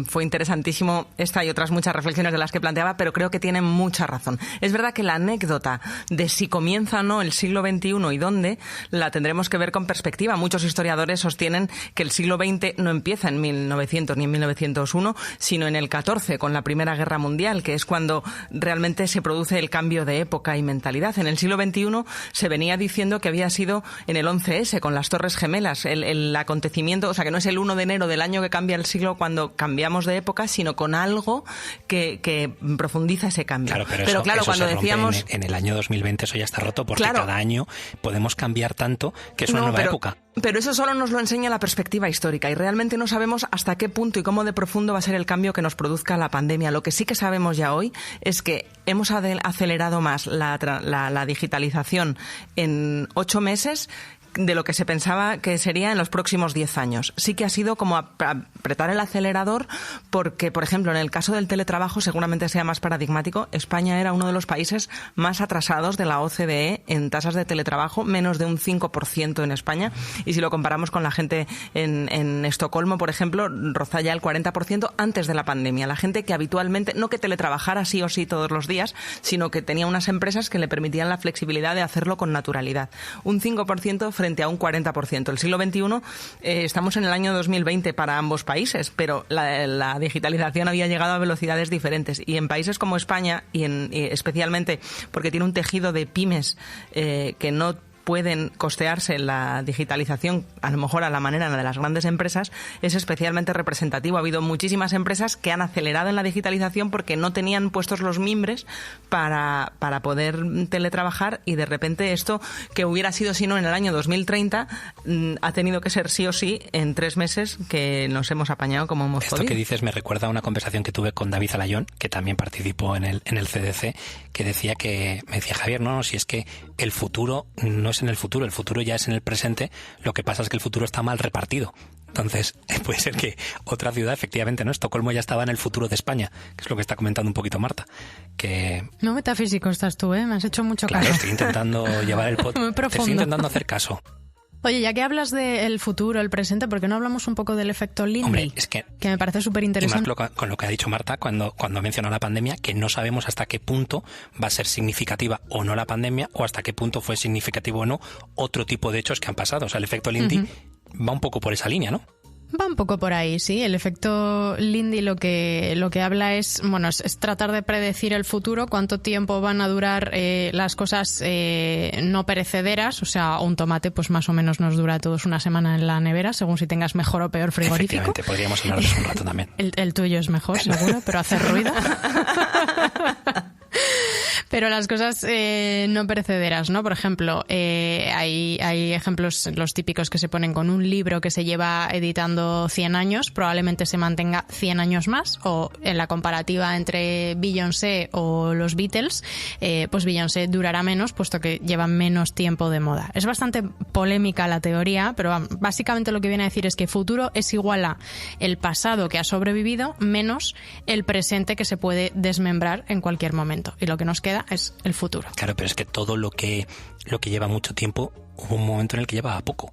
fue interesantísimo esta y otras muchas reflexiones de las que planteaba, pero creo que tiene mucha razón. Es verdad que la anécdota de si comienza o no el siglo XXI y dónde, la tendremos que ver con perspectiva. Muchos historiadores sostienen que el siglo XX no empieza en 1900 ni en 1901, sino en el XIV, con la Primera Guerra Mundial, que es cuando realmente se produce el cambio de época y mentalidad. En el siglo XXI se venía diciendo que había sido en el 11S, con las Torres Gemelas, el acontecimiento, o sea, que no es el 1 de enero del año que cambia el siglo cuando cambiamos de época, sino con algo que profundiza ese cambio. Claro, pero claro, cuando decíamos... En el año 2020 eso ya está roto, porque cada año podemos cambiar tanto que es una nueva época. Pero eso solo nos lo enseña la perspectiva histórica y realmente no sabemos hasta qué punto y cómo de profundo va a ser el cambio que nos produzca la pandemia. Lo que sí que sabemos ya hoy es que hemos acelerado más la digitalización en 8 meses de lo que se pensaba que sería en los próximos 10 años. Sí que ha sido como apretar el acelerador porque, por ejemplo, en el caso del teletrabajo seguramente sea más paradigmático. España era uno de los países más atrasados de la OCDE en tasas de teletrabajo, menos de un 5% en España. Y si lo comparamos con la gente en Estocolmo, por ejemplo, roza ya el 40% antes de la pandemia. La gente que habitualmente, no que teletrabajara sí o sí todos los días, sino que tenía unas empresas que le permitían la flexibilidad de hacerlo con naturalidad. Un 5% frente a un 40%. El siglo XXI, estamos en el año 2020 para ambos países, pero la digitalización había llegado a velocidades diferentes. Y en países como España, y especialmente porque tiene un tejido de pymes que no pueden costearse la digitalización, a lo mejor a la manera de las grandes empresas, es especialmente representativo. Ha habido muchísimas empresas que han acelerado en la digitalización porque no tenían puestos los mimbres para poder teletrabajar y de repente esto, que hubiera sido si no en el año 2030, ha tenido que ser sí o sí en 3 meses que nos hemos apañado como hemos podido. Esto que dices me recuerda a una conversación que tuve con David Alayón, que también participó en el CDC, que decía me decía, Javier, no, si es que el futuro no es en el futuro ya es en el presente, lo que pasa es que el futuro está mal repartido. Entonces, puede ser que otra ciudad, efectivamente, ¿no? Estocolmo ya estaba en el futuro de España, que es lo que está comentando un poquito Marta. Que... No metafísico estás tú, ¿eh? Me has hecho mucho caso. Claro, estoy intentando llevar el podcast. Muy profundo. Te estoy intentando hacer caso. Oye, ya que hablas del futuro, el presente, ¿por qué no hablamos un poco del efecto Lindy? Hombre, es que me parece súper interesante. Y más con lo que ha dicho Marta cuando mencionó la pandemia, que no sabemos hasta qué punto va a ser significativa o no la pandemia, o hasta qué punto fue significativo o no otro tipo de hechos que han pasado. O sea, el efecto Lindy va un poco por esa línea, ¿no? Va un poco por ahí, sí. El efecto Lindy lo que habla es, bueno, es tratar de predecir el futuro, cuánto tiempo van a durar las cosas no perecederas. O sea, un tomate pues más o menos nos dura a todos una semana en la nevera, según si tengas mejor o peor frigorífico. Efectivamente, podríamos hablar de eso un rato también. El tuyo es mejor, seguro, pero hace ruido. Pero las cosas no perecederas, ¿no? Por ejemplo, hay ejemplos, los típicos que se ponen con un libro que se lleva editando 100 años, probablemente se mantenga 100 años más, o en la comparativa entre Beyoncé o los Beatles, pues Beyoncé durará menos, puesto que llevan menos tiempo de moda. Es bastante polémica la teoría, pero básicamente lo que viene a decir es que futuro es igual a el pasado que ha sobrevivido menos el presente que se puede desmembrar en cualquier momento. Y lo que nos queda es el futuro. Claro, pero es que todo lo que lleva mucho tiempo, hubo un momento en el que llevaba poco.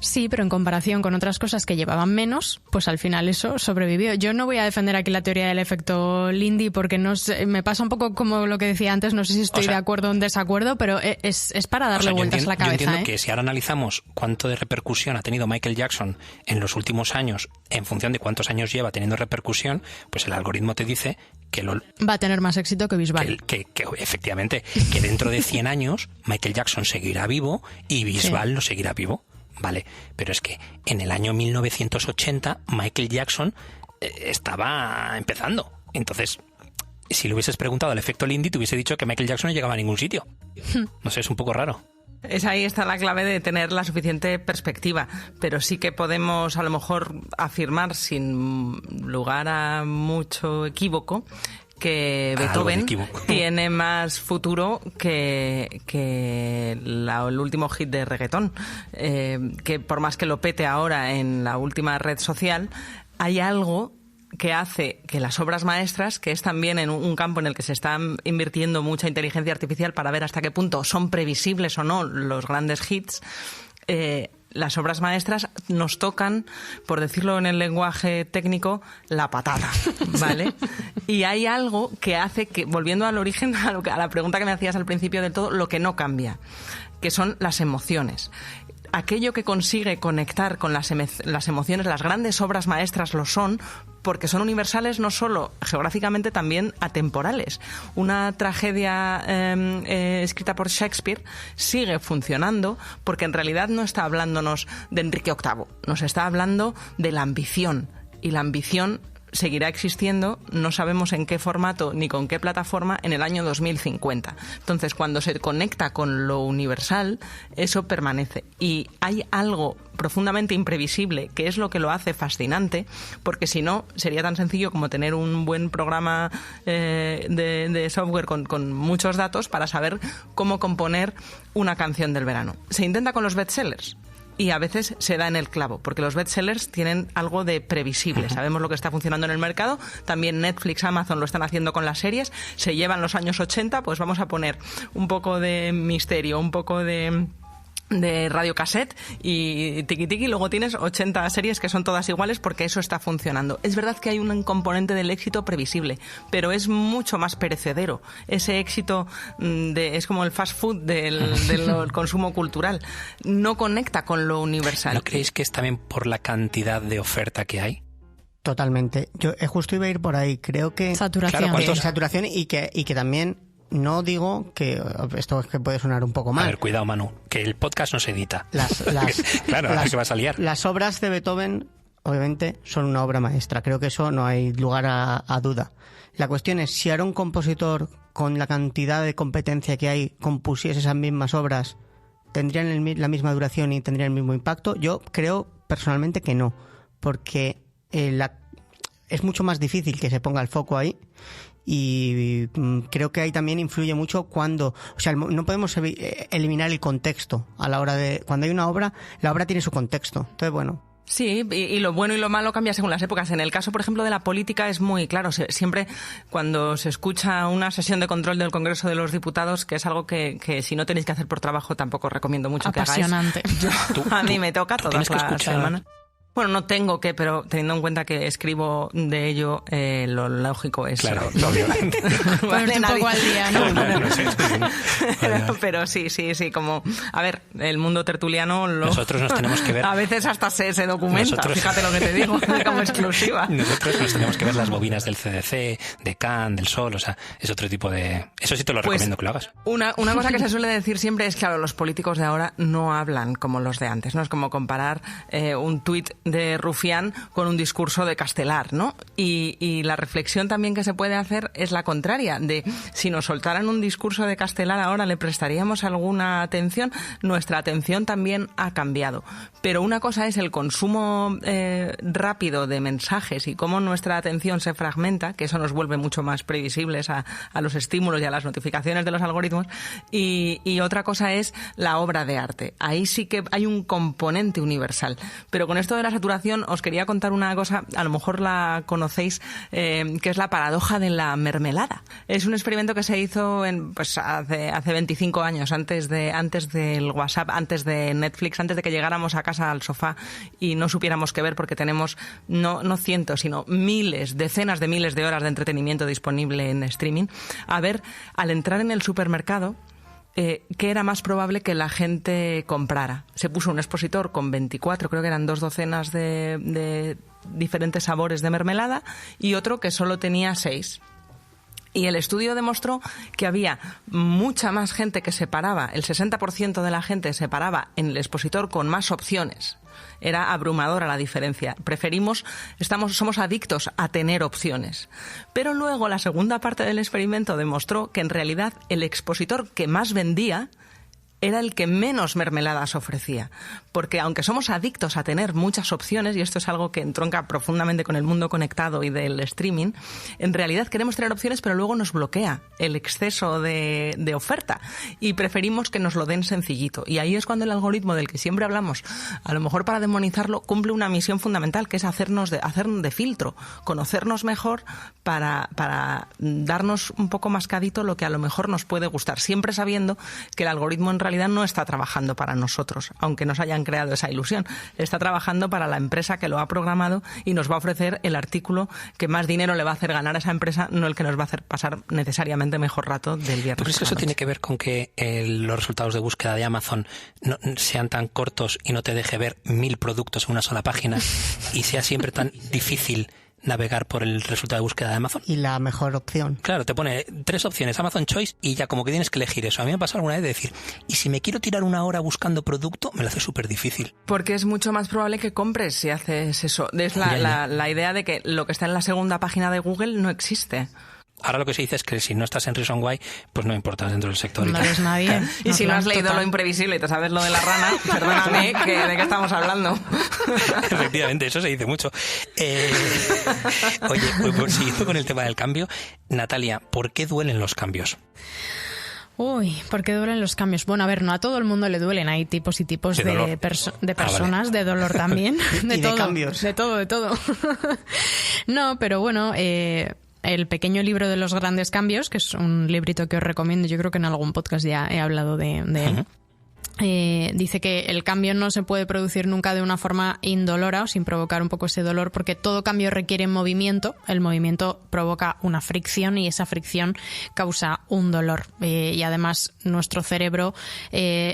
Sí, pero en comparación con otras cosas que llevaban menos, pues al final eso sobrevivió. Yo no voy a defender aquí la teoría del efecto Lindy porque no sé, me pasa un poco como lo que decía antes, no sé si estoy de acuerdo o en desacuerdo, pero es para darle vueltas a la cabeza. Yo entiendo que si ahora analizamos cuánto de repercusión ha tenido Michael Jackson en los últimos años, en función de cuántos años lleva teniendo repercusión, pues el algoritmo te dice que va a tener más éxito que Bisbal. Que efectivamente, que dentro de 100 años Michael Jackson seguirá vivo y Bisbal no seguirá vivo. Vale, pero es que en el año 1980 Michael Jackson estaba empezando. Entonces, si le hubieses preguntado al efecto Lindy, te hubiese dicho que Michael Jackson no llegaba a ningún sitio. No sé, es un poco raro. Ahí está la clave de tener la suficiente perspectiva, pero sí que podemos a lo mejor afirmar sin lugar a mucho equívoco que Beethoven tiene más futuro que el último hit de reggaetón, que por más que lo pete ahora en la última red social, hay algo que hace que las obras maestras, que es también en un campo en el que se está invirtiendo mucha inteligencia artificial para ver hasta qué punto son previsibles o no los grandes hits, las obras maestras nos tocan, por decirlo en el lenguaje técnico, la patata, ¿vale? Y hay algo que hace que, volviendo al origen, a la pregunta que me hacías al principio del todo, lo que no cambia, que son las emociones. Aquello que consigue conectar con las emociones, las grandes obras maestras lo son porque son universales no solo geográficamente, también atemporales. Una tragedia escrita por Shakespeare sigue funcionando porque en realidad no está hablándonos de Enrique VIII, nos está hablando de la ambición, y la ambición seguirá existiendo, no sabemos en qué formato ni con qué plataforma, en el año 2050. Entonces, cuando se conecta con lo universal, eso permanece. Y hay algo profundamente imprevisible, que es lo que lo hace fascinante, porque si no, sería tan sencillo como tener un buen programa de software con muchos datos para saber cómo componer una canción del verano. Se intenta con los bestsellers. Y a veces se da en el clavo, porque los bestsellers tienen algo de previsible. Sabemos lo que está funcionando en el mercado. También Netflix, Amazon lo están haciendo con las series. Se llevan los años 80, pues vamos a poner un poco de misterio, un poco de radiocassette y tiki-tiki, luego tienes 80 series que son todas iguales porque eso está funcionando. Es verdad que hay un componente del éxito previsible, pero es mucho más perecedero. Ese éxito es como el fast food del consumo cultural. No conecta con lo universal. ¿No creéis que es también por la cantidad de oferta que hay? Totalmente. Yo justo iba a ir por ahí. Creo que... Saturación. Claro, saturación y que también... No digo que esto es que puede sonar un poco mal. A ver, cuidado, Manu, que el podcast no se edita. Claro, que vas a liar. Las obras de Beethoven, obviamente, son una obra maestra. Creo que eso no hay lugar a duda. La cuestión es, si ahora un compositor, con la cantidad de competencia que hay, compusiese esas mismas obras, ¿tendrían la misma duración y tendrían el mismo impacto? Yo creo personalmente que no, porque es mucho más difícil que se ponga el foco ahí. Y creo que ahí también influye mucho cuando... O sea, no podemos eliminar el contexto a la hora de... Cuando hay una obra, la obra tiene su contexto. Entonces, bueno... Sí, y lo bueno y lo malo cambia según las épocas. En el caso, por ejemplo, de la política es muy claro. Siempre cuando se escucha una sesión de control del Congreso de los Diputados, que es algo que si no tenéis que hacer por trabajo tampoco recomiendo mucho que hagáis. Apasionante. A mí me toca todas las semanas. Bueno, no tengo que, pero teniendo en cuenta que escribo de ello, lo lógico es... Claro, obviamente. Ponerte un poco al día, ¿no? No sé. Pero sí, como... A ver, el mundo tertuliano... Nosotros nos tenemos que ver... A veces hasta se documenta, fíjate lo que te digo, como exclusiva. Nosotros nos tenemos que ver las bobinas del CDC, de Cannes, del Sol, o sea, es otro tipo de... Eso sí te lo recomiendo que lo hagas. Una cosa que se suele decir siempre es, claro, los políticos de ahora no hablan como los de antes, ¿no? Es como comparar un tuit de rufián con un discurso de castelar, ¿no? Y la reflexión también que se puede hacer es la contraria, de si nos soltaran un discurso de castelar ahora, ¿le prestaríamos alguna atención? Nuestra atención también ha cambiado. Pero una cosa es el consumo rápido de mensajes y cómo nuestra atención se fragmenta, que eso nos vuelve mucho más previsibles a los estímulos y a las notificaciones de los algoritmos, y otra cosa es la obra de arte. Ahí sí que hay un componente universal. Pero con esto de la saturación os quería contar una cosa, a lo mejor la conocéis, que es la paradoja de la mermelada. Es un experimento que se hizo hace 25 años, antes del WhatsApp, antes de Netflix, antes de que llegáramos a casa al sofá y no supiéramos qué ver porque tenemos no cientos, sino miles, decenas de miles de horas de entretenimiento disponible en streaming. A ver, al entrar en el supermercado, ¿qué era más probable que la gente comprara? Se puso un expositor con 24, creo que eran 2 docenas de diferentes sabores de mermelada, y otro que solo tenía 6. Y el estudio demostró que había mucha más gente que se paraba, el 60% de la gente se paraba en el expositor con más opciones. Era abrumadora la diferencia. Somos adictos a tener opciones. Pero luego la segunda parte del experimento demostró que en realidad el expositor que más vendía era el que menos mermeladas ofrecía. Porque aunque somos adictos a tener muchas opciones, y esto es algo que entronca profundamente con el mundo conectado y del streaming, en realidad queremos tener opciones, pero luego nos bloquea el exceso de oferta y preferimos que nos lo den sencillito. Y ahí es cuando el algoritmo del que siempre hablamos, a lo mejor para demonizarlo, cumple una misión fundamental, que es hacernos de filtro, conocernos mejor para darnos un poco mascadito lo que a lo mejor nos puede gustar, siempre sabiendo que el algoritmo en realidad no está trabajando para nosotros, aunque nos hayan creado esa ilusión. Está trabajando para la empresa que lo ha programado y nos va a ofrecer el artículo que más dinero le va a hacer ganar a esa empresa, no el que nos va a hacer pasar necesariamente mejor rato del viernes. ¿Pero es que eso tiene que ver con que los resultados de búsqueda de Amazon no sean tan cortos y no te deje ver 1000 productos en una sola página y sea siempre tan difícil navegar por el resultado de búsqueda de Amazon? Y la mejor opción. Claro, te pone 3 opciones, Amazon Choice, y ya como que tienes que elegir eso. A mí me ha pasado alguna vez de decir, y si me quiero tirar una hora buscando producto, me lo hace súper difícil. Porque es mucho más probable que compres si haces eso. Es la idea de que lo que está en la segunda página de Google no existe. Ahora lo que se dice es que si no estás en Reason Why, pues no importas dentro del sector. No eres nadie. Y si no has leído Lo Imprevisible y te sabes lo de la rana, perdóname, ¿de qué estamos hablando? Efectivamente, eso se dice mucho. Oye, pues siguiendo con el tema del cambio, Natalia, ¿por qué duelen los cambios? Uy, ¿por qué duelen los cambios? Bueno, a ver, no a todo el mundo le duelen. Hay tipos y tipos de personas, vale. De dolor también. De todo, de cambios. De todo. No, pero bueno, el pequeño libro de los grandes cambios, que es un librito que os recomiendo, yo creo que en algún podcast ya he hablado de él. Uh-huh. Dice que el cambio no se puede producir nunca de una forma indolora o sin provocar un poco ese dolor, porque todo cambio requiere movimiento. El movimiento provoca una fricción y esa fricción causa un dolor. Y además nuestro cerebro,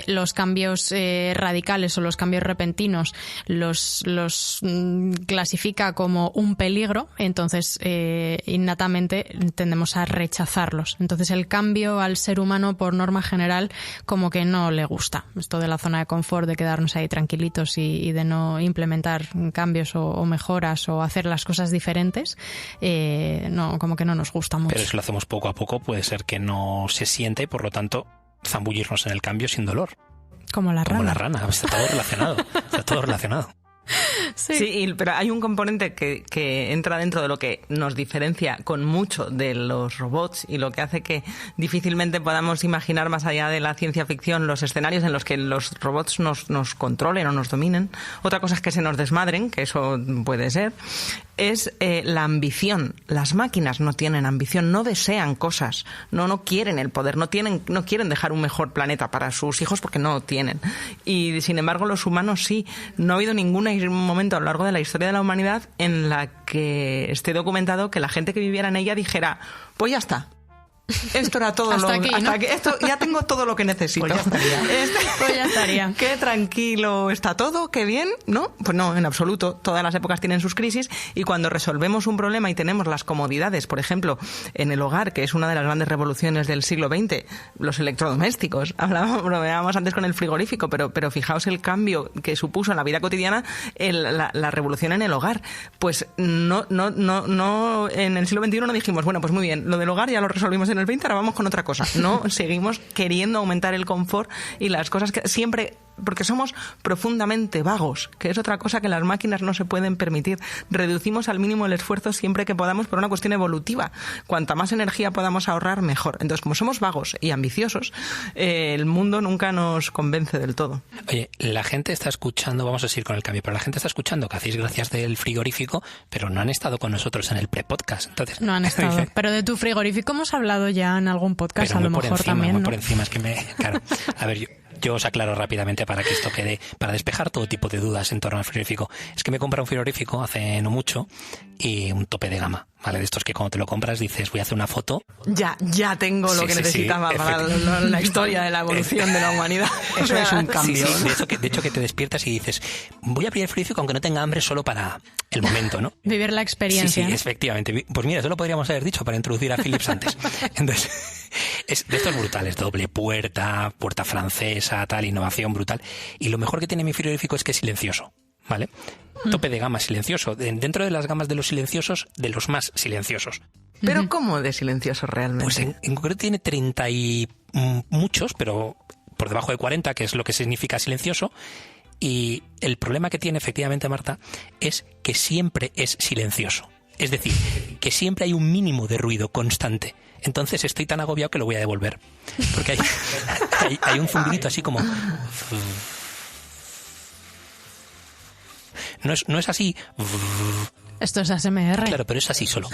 los cambios radicales o los cambios repentinos los clasifica como un peligro, entonces innatamente tendemos a rechazarlos. Entonces el cambio al ser humano por norma general como que no le gusta. Esto de la zona de confort, de quedarnos ahí tranquilitos y de no implementar cambios o mejoras o hacer las cosas diferentes, no, como que no nos gusta mucho. Pero si lo hacemos poco a poco puede ser que no se sienta y por lo tanto zambullirnos en el cambio sin dolor. Como la rana. Como la rana, está todo relacionado. Sí, pero hay un componente que entra dentro de lo que nos diferencia con mucho de los robots y lo que hace que difícilmente podamos imaginar más allá de la ciencia ficción los escenarios en los que los robots nos controlen o nos dominen. Otra cosa es que se nos desmadren, que eso puede ser, es la ambición. Las máquinas no tienen ambición, no desean cosas, no quieren el poder, no quieren dejar un mejor planeta para sus hijos porque no tienen. Y sin embargo los humanos sí. No ha habido ningún momento a lo largo de la historia de la humanidad en la que esté documentado que la gente que viviera en ella dijera, pues ya está, Esto era todo. Hasta aquí, ¿no? Esto, ya tengo todo lo que necesito. Pues ya estaría. Qué tranquilo está todo, qué bien, ¿no? Pues no, en absoluto. Todas las épocas tienen sus crisis y cuando resolvemos un problema y tenemos las comodidades, por ejemplo, en el hogar, que es una de las grandes revoluciones del siglo XX, los electrodomésticos. Hablábamos antes con el frigorífico, pero fijaos el cambio que supuso en la vida cotidiana la revolución en el hogar. Pues no, en el siglo XXI no dijimos, bueno, pues muy bien, lo del hogar ya lo resolvimos en el 20, ahora vamos con otra cosa. No, seguimos queriendo aumentar el confort y las cosas que siempre, porque somos profundamente vagos, que es otra cosa que las máquinas no se pueden permitir. Reducimos al mínimo el esfuerzo siempre que podamos por una cuestión evolutiva. Cuanta más energía podamos ahorrar, mejor. Entonces, como somos vagos y ambiciosos, el mundo nunca nos convence del todo. Oye, la gente está escuchando, vamos a seguir con el cambio, pero la gente está escuchando que hacéis gracias del frigorífico, pero no han estado con nosotros en el pre-podcast. Entonces, no han estado. Pero de tu frigorífico hemos hablado ya en algún podcast, pero a lo mejor encima, también, ¿no? Por encima, es que claro, a ver, yo os aclaro rápidamente para que esto quede, para despejar todo tipo de dudas en torno al frigorífico. Es que me compré un frigorífico hace no mucho y un tope de gama, ¿vale? De estos que cuando te lo compras dices, voy a hacer una foto. Ya tengo lo que necesitaba para la historia de la evolución de la humanidad. Eso es un cambio. Sí, de hecho que te despiertas y dices, voy a abrir el frigorífico aunque no tenga hambre solo para el momento, ¿no? Vivir la experiencia. Sí, efectivamente. Pues mira, eso lo podríamos haber dicho para introducir a Philips antes. Entonces, de estos brutales, doble puerta francesa, tal, innovación brutal. Y lo mejor que tiene mi frigorífico es que es silencioso, ¿vale? Tope de gama silencioso. Dentro de las gamas de los silenciosos, de los más silenciosos. ¿Pero cómo de silencioso realmente? Pues en concreto tiene 30 y muchos, pero por debajo de 40, que es lo que significa silencioso. Y el problema que tiene efectivamente, Marta, es que siempre es silencioso. Es decir, que siempre hay un mínimo de ruido constante. Entonces estoy tan agobiado que lo voy a devolver. Porque hay un zumbido así como... No es así... Esto es ASMR. Claro, pero es así solo.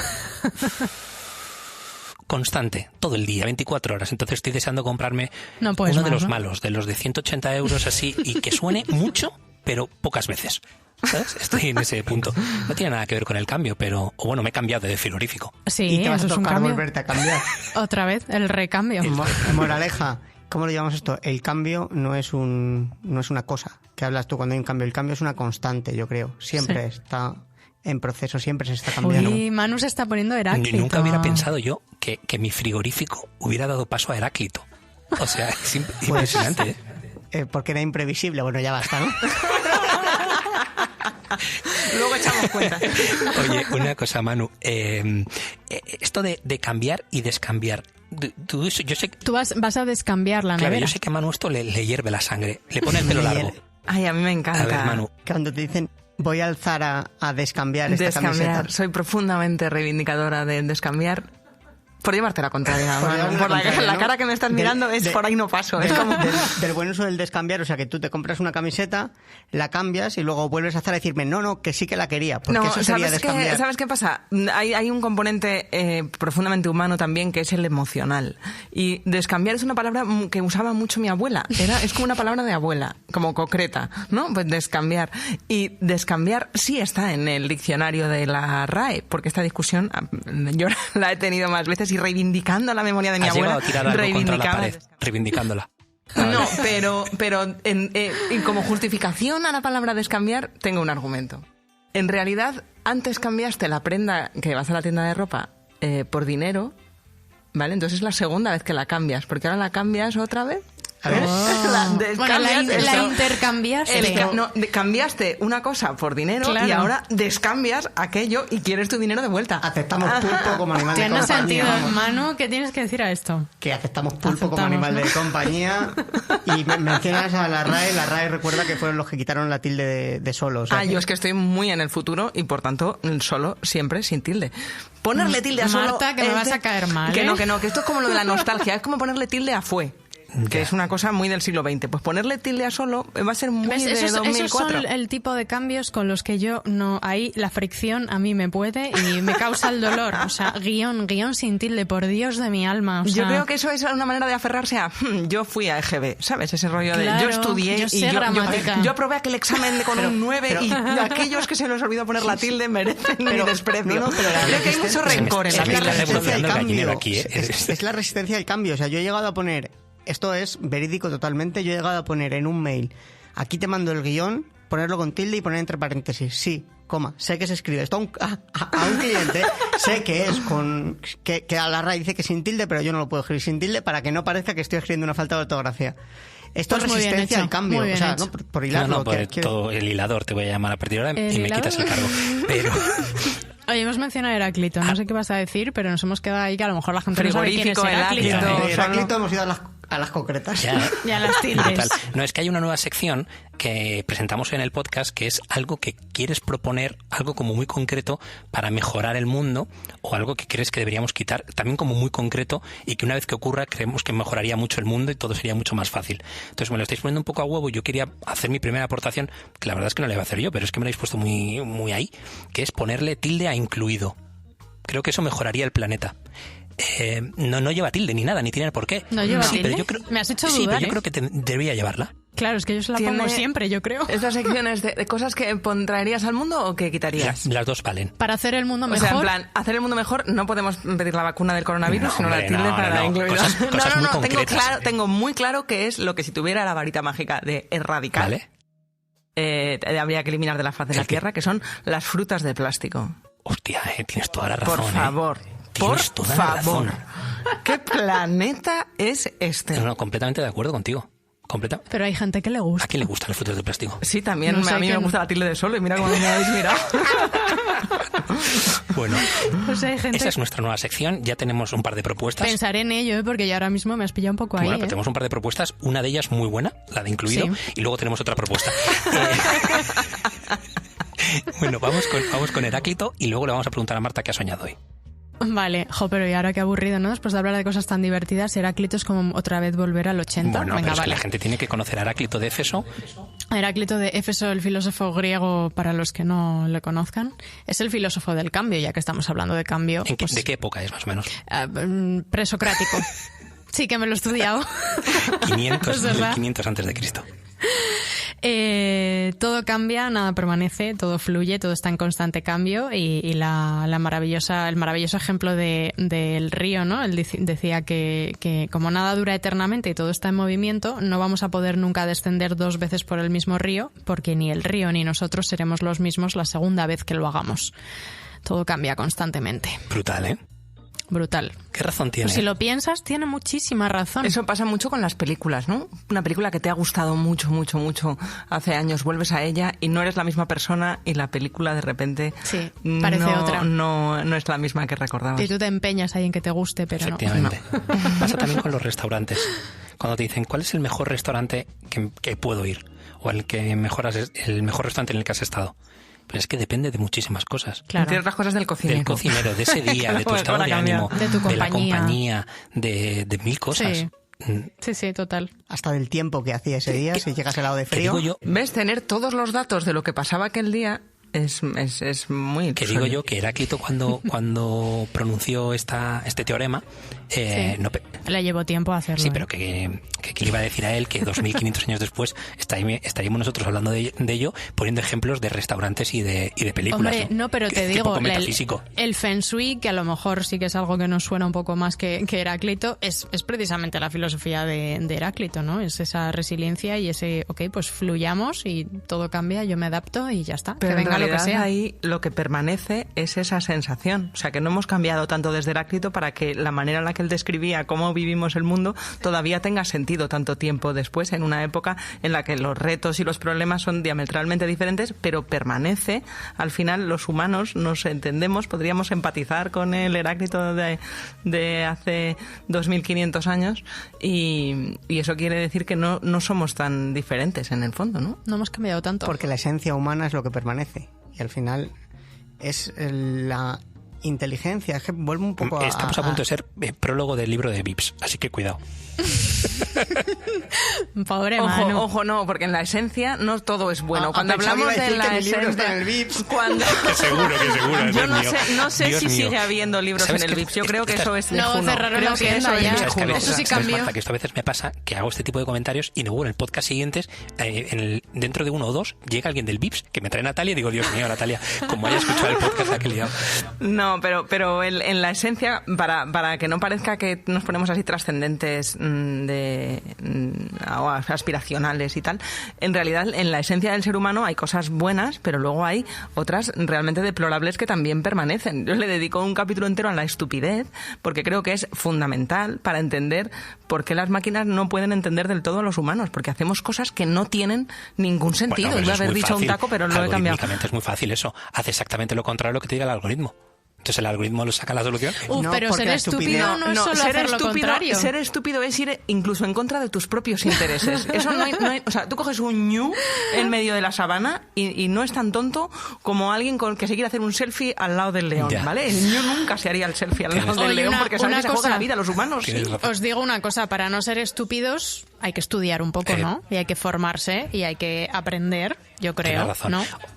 Constante, todo el día, 24 horas. Entonces estoy deseando comprarme uno de los malos, de los de 180 euros así, y que suene mucho, pero pocas veces. ¿Sabes? Estoy en ese punto. No tiene nada que ver con el cambio, pero... O bueno, me he cambiado de frigorífico. Sí, y te vas eso a tocar es un cambio. volverte a cambiar. Otra vez, el recambio. Moraleja, ¿cómo lo llamamos esto? El cambio no es una cosa que hablas tú cuando hay un cambio. El cambio es una constante, yo creo. Siempre está en proceso, siempre se está cambiando. Uy, Manu se está poniendo Heráclito. Nunca hubiera pensado yo que mi frigorífico hubiera dado paso a Heráclito. O sea, es impresionante. Porque era imprevisible. Bueno, ya basta, ¿no? Luego echamos cuenta. Oye, una cosa, Manu. Esto de cambiar y descambiar. Yo sé, tú vas a descambiar la nevera. Claro, yo sé que a Manu esto le hierve la sangre. Le pone el pelo largo. Ay, a mí me encanta. A ver, Manu. Cuando te dicen... Voy a alzar a descambiar esta camiseta. Soy profundamente reivindicadora de descambiar. Por llevarte la contraria. Por la cara que me estás mirando, por ahí no paso. Es como... del buen uso del descambiar, o sea, que tú te compras una camiseta, la cambias y luego vuelves a hacer a decirme, no, que sí que la quería, porque eso sería descambiar. ¿Sabes qué pasa? Hay un componente profundamente humano también, que es el emocional. Y descambiar es una palabra que usaba mucho mi abuela. Es como una palabra de abuela, como concreta, ¿no? Pues descambiar. Y descambiar sí está en el diccionario de la RAE, porque esta discusión yo la he tenido más veces y reivindicando la memoria de mi abuela. Has llegado a tirar algo contra la pared, reivindicándola. No, pero como justificación a la palabra descambiar, tengo un argumento. En realidad, antes cambiaste la prenda que vas a la tienda de ropa por dinero, ¿vale? Entonces es la segunda vez que la cambias, porque ahora la cambias otra vez. A ver. La intercambiaste. Cambiaste una cosa por dinero, claro. Y ahora descambias aquello y quieres tu dinero de vuelta. Aceptamos pulpo como animal de compañía. Tiene sentido, Manu, ¿qué tienes que decir a esto? Que aceptamos pulpo como animal de compañía. Y mencionas a la RAE. La RAE recuerda que fueron los que quitaron la tilde de solo. O sea, yo es que estoy muy en el futuro y por tanto solo siempre sin tilde. Ponerle tilde a solo... Marta, que me vas a caer mal. Que no, que esto es como lo de la nostalgia. Es como ponerle tilde a fue. que es una cosa muy del siglo XX. Pues ponerle tilde a solo va a ser muy de 2004. Esos son el tipo de cambios con los que yo no... Ahí la fricción a mí me puede y me causa el dolor. O sea, guión sin tilde, por Dios de mi alma. O sea, yo creo que eso es una manera de aferrarse a... yo fui a EGB, ¿sabes? Ese rollo claro, de yo estudié yo sé y gramática. yo aprobé aquel examen con un 9 y aquellos que se les olvidó poner la tilde merecen mi desprecio. Creo que hay mucho rencor en la es la tilde. resistencia al cambio. Aquí, es la resistencia al cambio. O sea, yo he llegado a poner... Esto es verídico totalmente. Yo he llegado a poner en un mail, aquí te mando el guión, ponerlo con tilde y poner entre paréntesis, sí, coma, sé que se escribe esto a un cliente, sé que es con... que a la RAE dice que sin tilde, pero yo no lo puedo escribir sin tilde para que no parezca que estoy escribiendo una falta de ortografía. Esto pues es resistencia al cambio, o sea, ¿no? Por hilarlo. Todo el hilador te voy a llamar a partir de ahora y me quitas el cargo. Pero... Oye, hemos mencionado a Heráclito, no sé qué vas a decir, pero nos hemos quedado ahí que a lo mejor la gente no sabe quién es Heráclito. Heráclito hemos ido a las concretas. Ya a las tildes. No, es que hay una nueva sección que presentamos en el podcast que es algo que quieres proponer, algo como muy concreto para mejorar el mundo, o algo que crees que deberíamos quitar, también como muy concreto, y que una vez que ocurra creemos que mejoraría mucho el mundo y todo sería mucho más fácil. Entonces me lo estáis poniendo un poco a huevo y yo quería hacer mi primera aportación, que la verdad es que no la iba a hacer yo, pero es que me lo habéis puesto muy, muy ahí, que es ponerle tilde a incluido. Creo que eso mejoraría el planeta. No lleva tilde ni nada, ni tiene por qué. ¿No lleva tilde? Pero yo creo, me has hecho dudar, sí, pero yo creo que debería llevarla. Claro, es que yo se la pongo siempre, yo creo. ¿Estas secciones de cosas que traerías al mundo o que quitarías? Las dos valen. Para hacer el mundo mejor. O sea, en plan, hacer el mundo mejor, no podemos pedir la vacuna del coronavirus, sino la tilde para incluir. Cosas muy concretas. Tengo muy claro que es lo que si tuviera la varita mágica de erradicar, ¿vale? Habría que eliminar de la faz de la Tierra, que son las frutas de plástico. Hostia, tienes toda la razón. Por favor. Tienes toda la razón. ¿Qué planeta es este? No, completamente de acuerdo contigo. Pero hay gente que le gusta. ¿A quién le gustan las frutas de plástico? Sí, también. No sé a mí me gusta la tilde de solo y mira cómo me habéis mirado. Bueno, pues hay gente... esa es nuestra nueva sección. Ya tenemos un par de propuestas. Pensaré en ello, porque ya ahora mismo me has pillado un poco ahí. Bueno, pero tenemos un par de propuestas. Una de ellas muy buena, la de incluido, sí. Y luego tenemos otra propuesta. Bueno, vamos con Heráclito y luego le vamos a preguntar a Marta qué ha soñado hoy. Vale, pero y ahora qué aburrido, ¿no? Después de hablar de cosas tan divertidas, Heráclito es como otra vez volver al 80. Bueno, pero es que la gente tiene que conocer a Heráclito de Éfeso. Heráclito de Éfeso, el filósofo griego, para los que no le conozcan, es el filósofo del cambio, ya que estamos hablando de cambio. ¿De qué época es, más o menos? Presocrático. Sí, que me lo he estudiado. 500 antes de Cristo. Todo cambia, nada permanece, todo fluye, todo está en constante cambio y el maravilloso ejemplo del río, ¿no? Él decía que como nada dura eternamente y todo está en movimiento, no vamos a poder nunca descender 2 veces por el mismo río, porque ni el río ni nosotros seremos los mismos la segunda vez que lo hagamos. Todo cambia constantemente. Brutal, ¿eh? Brutal. ¿Qué razón tiene? Pues si lo piensas, tiene muchísima razón. Eso pasa mucho con las películas, ¿no? Una película que te ha gustado mucho, mucho, mucho hace años, vuelves a ella y no eres la misma persona y la película de repente parece otra. No es la misma que recordabas. Y tú te empeñas ahí en que te guste, pero efectivamente. no. Pasa también con los restaurantes. Cuando te dicen, ¿cuál es el mejor restaurante que puedo ir? O el mejor restaurante en el que has estado. Pero es que depende de muchísimas cosas. Claro. Entre otras cosas del cocinero. Del cocinero, de ese día, de tu estado de ánimo, de tu compañía. De la compañía, de mil cosas. Sí, total. Hasta del tiempo que hacía ese día, si llegas helado de frío. ¿Ves? Tener todos los datos de lo que pasaba aquel día es muy... Que digo yo que Heráclito cuando pronunció este teorema... le llevó tiempo a hacerlo. Sí, pero que le iba a decir a él que 2500 años después estaríamos nosotros hablando de ello, poniendo ejemplos de restaurantes y de películas. Hombre, no, pero te digo, metafísico. El Feng Shui, que a lo mejor sí que es algo que nos suena un poco más que Heráclito, es precisamente la filosofía de Heráclito, ¿no? Es esa resiliencia y ese, pues fluyamos y todo cambia, yo me adapto y ya está. Pero que venga lo que sea. Ahí lo que permanece es esa sensación. O sea, que no hemos cambiado tanto desde Heráclito para que la manera en la que él describía cómo vivimos el mundo todavía tenga sentido tanto tiempo después, en una época en la que los retos y los problemas son diametralmente diferentes, pero permanece. Al final, los humanos nos entendemos, podríamos empatizar con el Heráclito de hace 2500 años y eso quiere decir que no somos tan diferentes en el fondo, ¿no? No hemos cambiado tanto. Porque la esencia humana es lo que permanece. Y al final es inteligencia. Es que vuelvo un poco Estamos a punto de ser prólogo del libro de Vips, así que cuidado. Pobre Manu. Ojo, no, porque en la esencia no todo es bueno. Cuando pensaba que hablamos iba a de decir que la mi libro está esencia... en el Vips. Cuando... Que seguro. Yo Dios mío. no sé Dios si mío. sigue habiendo libros en ¿Sabes el qué? Vips. Yo creo que eso es de No, Juno. cerraron Creo la que tienda eso ya. es de ¿Sabes que a Juno. veces, Eso sí ¿sabes, cambió. Marta, que esto a veces me pasa que hago este tipo de comentarios y luego en el podcast siguientes, dentro de 1 o 2, llega alguien del Vips que me trae Natalia y digo, Dios mío, Natalia, como haya escuchado el podcast, la que he liado. No, pero en la esencia, para que no parezca que nos ponemos así trascendentes o aspiracionales y tal, en realidad en la esencia del ser humano hay cosas buenas, pero luego hay otras realmente deplorables que también permanecen. Yo le dedico un capítulo entero a la estupidez porque creo que es fundamental para entender por qué las máquinas no pueden entender del todo a los humanos, porque hacemos cosas que no tienen ningún sentido. Bueno, Iba a es haber muy dicho un fácil. taco, pero lo he cambiado. Algorítmicamente es muy fácil eso. Hace exactamente lo contrario a lo que te diga el algoritmo. Entonces el algoritmo lo saca la solución. No, Pero porque ser la estúpido no es solo ser hacer lo estúpido, contrario. ser estúpido es ir incluso en contra de tus propios intereses. Eso no hay, o sea, tú coges un ñu en medio de la sabana y no es tan tonto como alguien que se quiere hacer un selfie al lado del león, Ya. ¿vale? El ñu nunca se haría el selfie al lado del Oye, león porque sabe una que se juega cosa. la vida a los humanos. Tienes Sí. razón. Os digo una cosa, para no ser estúpidos hay que estudiar un poco, ¿no? Y hay que formarse y hay que aprender, yo creo, Tienes razón.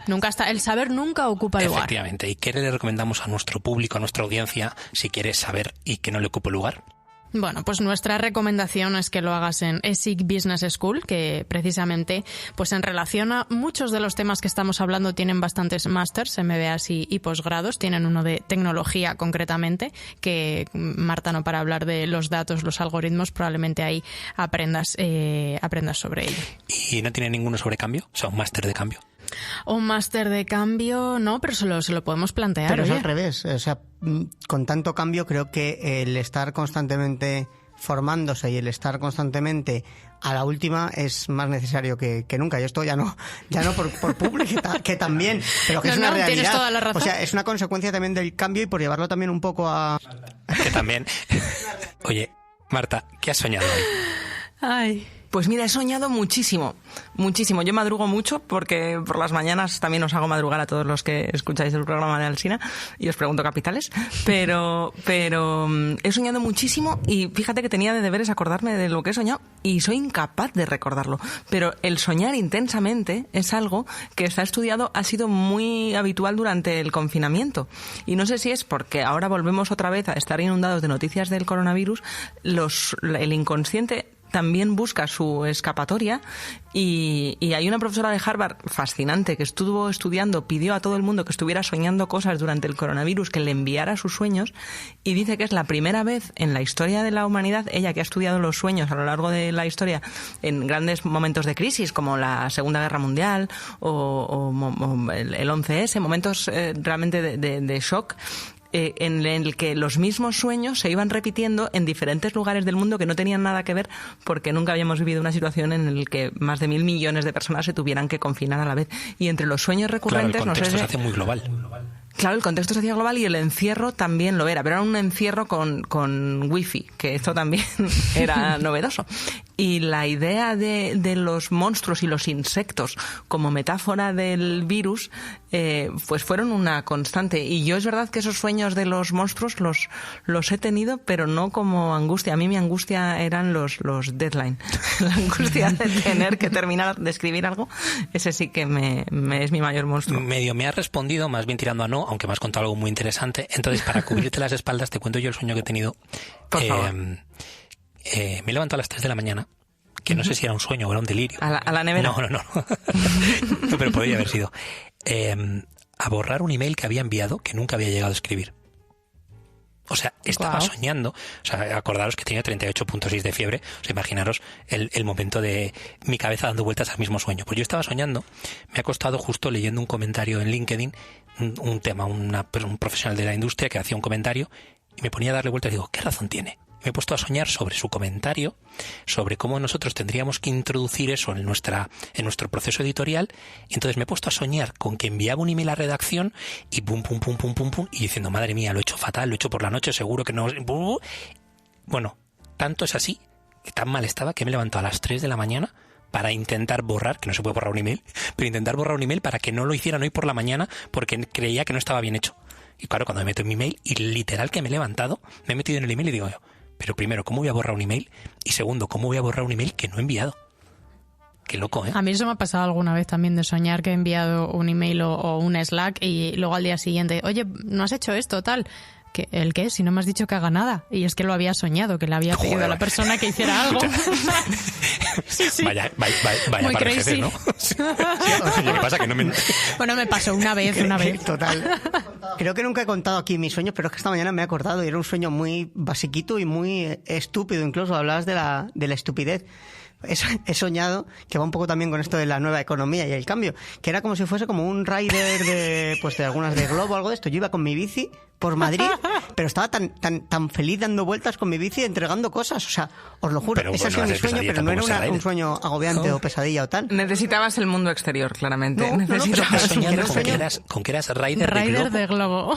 ¿no? El saber nunca ocupa lugar. Efectivamente. ¿Y qué le recomendamos a nuestro público, a nuestra audiencia, si quieres saber y que no le ocupe lugar? Bueno, pues nuestra recomendación es que lo hagas en ESIC Business School, que precisamente, pues en relación a muchos de los temas que estamos hablando, tienen bastantes másters, MBAs y posgrados. Tienen uno de tecnología concretamente, que Marta, no para hablar de los datos, los algoritmos, probablemente ahí aprendas sobre ello. ¿Y no tiene ninguno sobre cambio? O sea, un máster de cambio. Un máster de cambio, no, pero se lo podemos plantear. Pero es oye. al revés. O sea, con tanto cambio creo que el estar constantemente formándose y el estar constantemente a la última es más necesario que nunca. Y esto ya no por público, que también, pero que No, es una no, realidad. tienes toda la razón. O sea, es una consecuencia también del cambio y por llevarlo también un poco a... Que también. Oye, Marta, ¿qué has soñado hoy? Ay. Pues mira, he soñado muchísimo. Yo madrugo mucho porque por las mañanas también os hago madrugar a todos los que escucháis el programa de Alsina y os pregunto capitales. Pero he soñado muchísimo y fíjate que tenía de deberes acordarme de lo que he soñado y soy incapaz de recordarlo. Pero el soñar intensamente es algo que está estudiado, ha sido muy habitual durante el confinamiento. Y no sé si es porque ahora volvemos otra vez a estar inundados de noticias del coronavirus, el inconsciente también busca su escapatoria y hay una profesora de Harvard fascinante que estuvo estudiando, pidió a todo el mundo que estuviera soñando cosas durante el coronavirus, que le enviara sus sueños y dice que es la primera vez en la historia de la humanidad, ella que ha estudiado los sueños a lo largo de la historia en grandes momentos de crisis como la Segunda Guerra Mundial o el 11S, momentos realmente de shock, en el que los mismos sueños se iban repitiendo en diferentes lugares del mundo que no tenían nada que ver porque nunca habíamos vivido una situación en la que más de 1.000 millones de personas se tuvieran que confinar a la vez. Y entre los sueños recurrentes... Claro, el contexto no sé se hace muy global. Claro, el contexto se hacía global y el encierro también lo era, pero era un encierro con wifi, que esto también era novedoso. Y la idea de los monstruos y los insectos como metáfora del virus, pues fueron una constante. Y yo es verdad que esos sueños de los monstruos los he tenido, pero no como angustia. A mí mi angustia eran los deadline. La angustia de tener que terminar de escribir algo, ese sí que es mi mayor monstruo. Medio me has respondido, más bien tirando a no, aunque me has contado algo muy interesante. Entonces, para cubrirte las espaldas, te cuento yo el sueño que he tenido. Por favor. Me he levantado a las 3 de la mañana, que no sé si era un sueño o era un delirio. ¿A la nevera? No. No, pero podría haber sido. A borrar un email que había enviado que nunca había llegado a escribir. O sea, estaba soñando. O sea, acordaros que tenía 38.6 de fiebre. O sea, imaginaros el momento de mi cabeza dando vueltas al mismo sueño. Pues yo estaba soñando. Me ha costado justo leyendo un comentario en LinkedIn, un profesional de la industria que hacía un comentario y me ponía a darle vueltas y digo, ¿qué razón tiene? Me he puesto a soñar sobre su comentario, sobre cómo nosotros tendríamos que introducir eso en nuestro proceso editorial. Y entonces me he puesto a soñar con que enviaba un email a redacción y pum, y diciendo, madre mía, lo he hecho fatal, lo he hecho por la noche, seguro que no... Bueno, tanto es así, que tan mal estaba que me he levantado a las 3 de la mañana para intentar borrar, que no se puede borrar un email, pero intentar borrar un email para que no lo hicieran hoy por la mañana porque creía que no estaba bien hecho. Y claro, cuando me meto en mi email, y literal que me he levantado, me he metido en el email y digo yo, pero primero, ¿cómo voy a borrar un email? Y segundo, ¿cómo voy a borrar un email que no he enviado? Qué loco, ¿eh? A mí eso me ha pasado alguna vez también, de soñar que he enviado un email o un Slack y luego al día siguiente, oye, ¿no has hecho esto, tal? ¿El qué? Si no me has dicho que haga nada. Y es que lo había soñado, que le había pedido a la persona que hiciera algo. Sí. Vaya muy para crazy. jefe, ¿no? Sí. Oye, ¿qué pasa? Que no me... Bueno, me pasó una vez. Total. Creo que nunca he contado aquí mis sueños, pero es que esta mañana me he acordado y era un sueño muy basiquito y muy estúpido. Incluso hablabas de la estupidez. He soñado, que va un poco también con esto de la nueva economía y el cambio, que era como si fuese como un rider de algunas de Globo o algo de esto. Yo iba con mi bici por Madrid, pero estaba tan feliz dando vueltas con mi bici entregando cosas. O sea, os lo juro, ese ha sido mi sueño, pero no era un sueño agobiante o pesadilla o tal. Necesitabas el mundo exterior, claramente. Estabas soñando con que eras rider de Globo.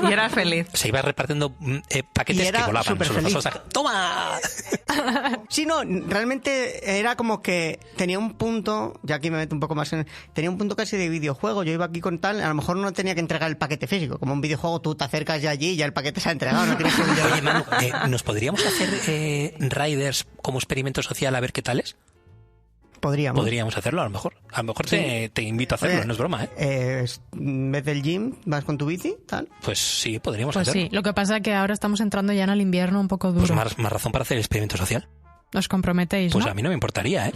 Y eras feliz. Se iba repartiendo paquetes que volaban. ¡Toma! Sí, no, realmente era como que tenía un punto, ya aquí me meto un poco más tenía un punto casi de videojuego. Yo iba aquí con tal, a lo mejor no tenía que entregar el paquete físico, como un videojuego tú te acercas ya allí y ya el paquete se ha entregado, no tienes que Oye, Manu, ¿nos podríamos hacer riders como experimento social a ver qué tal es? Podríamos hacerlo, a lo mejor. A lo mejor sí. te invito a hacerlo. Oye, no es broma, ¿eh? En vez del gym, vas con tu bici, tal. Pues sí, podríamos hacerlo. Sí, lo que pasa es que ahora estamos entrando ya en el invierno un poco duro. Pues más razón para hacer el experimento social. ¿Os comprometéis, Pues no? A mí no me importaría, ¿eh?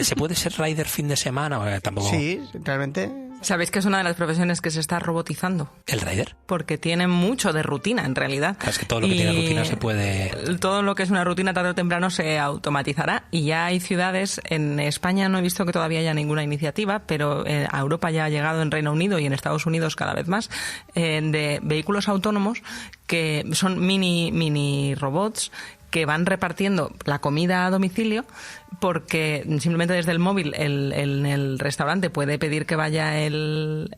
¿Se puede ser rider fin de semana? Tampoco... Sí, realmente. ¿Sabéis que es una de las profesiones que se está robotizando? ¿El rider? Porque tiene mucho de rutina, en realidad. Claro, es que todo lo que tiene rutina se puede... Todo lo que es una rutina tarde o temprano se automatizará, y ya hay ciudades, en España no he visto que todavía haya ninguna iniciativa, pero a Europa ya ha llegado, en Reino Unido y en Estados Unidos cada vez más, de vehículos autónomos que son mini robots que van repartiendo la comida a domicilio, porque simplemente desde el móvil el restaurante puede pedir que vaya el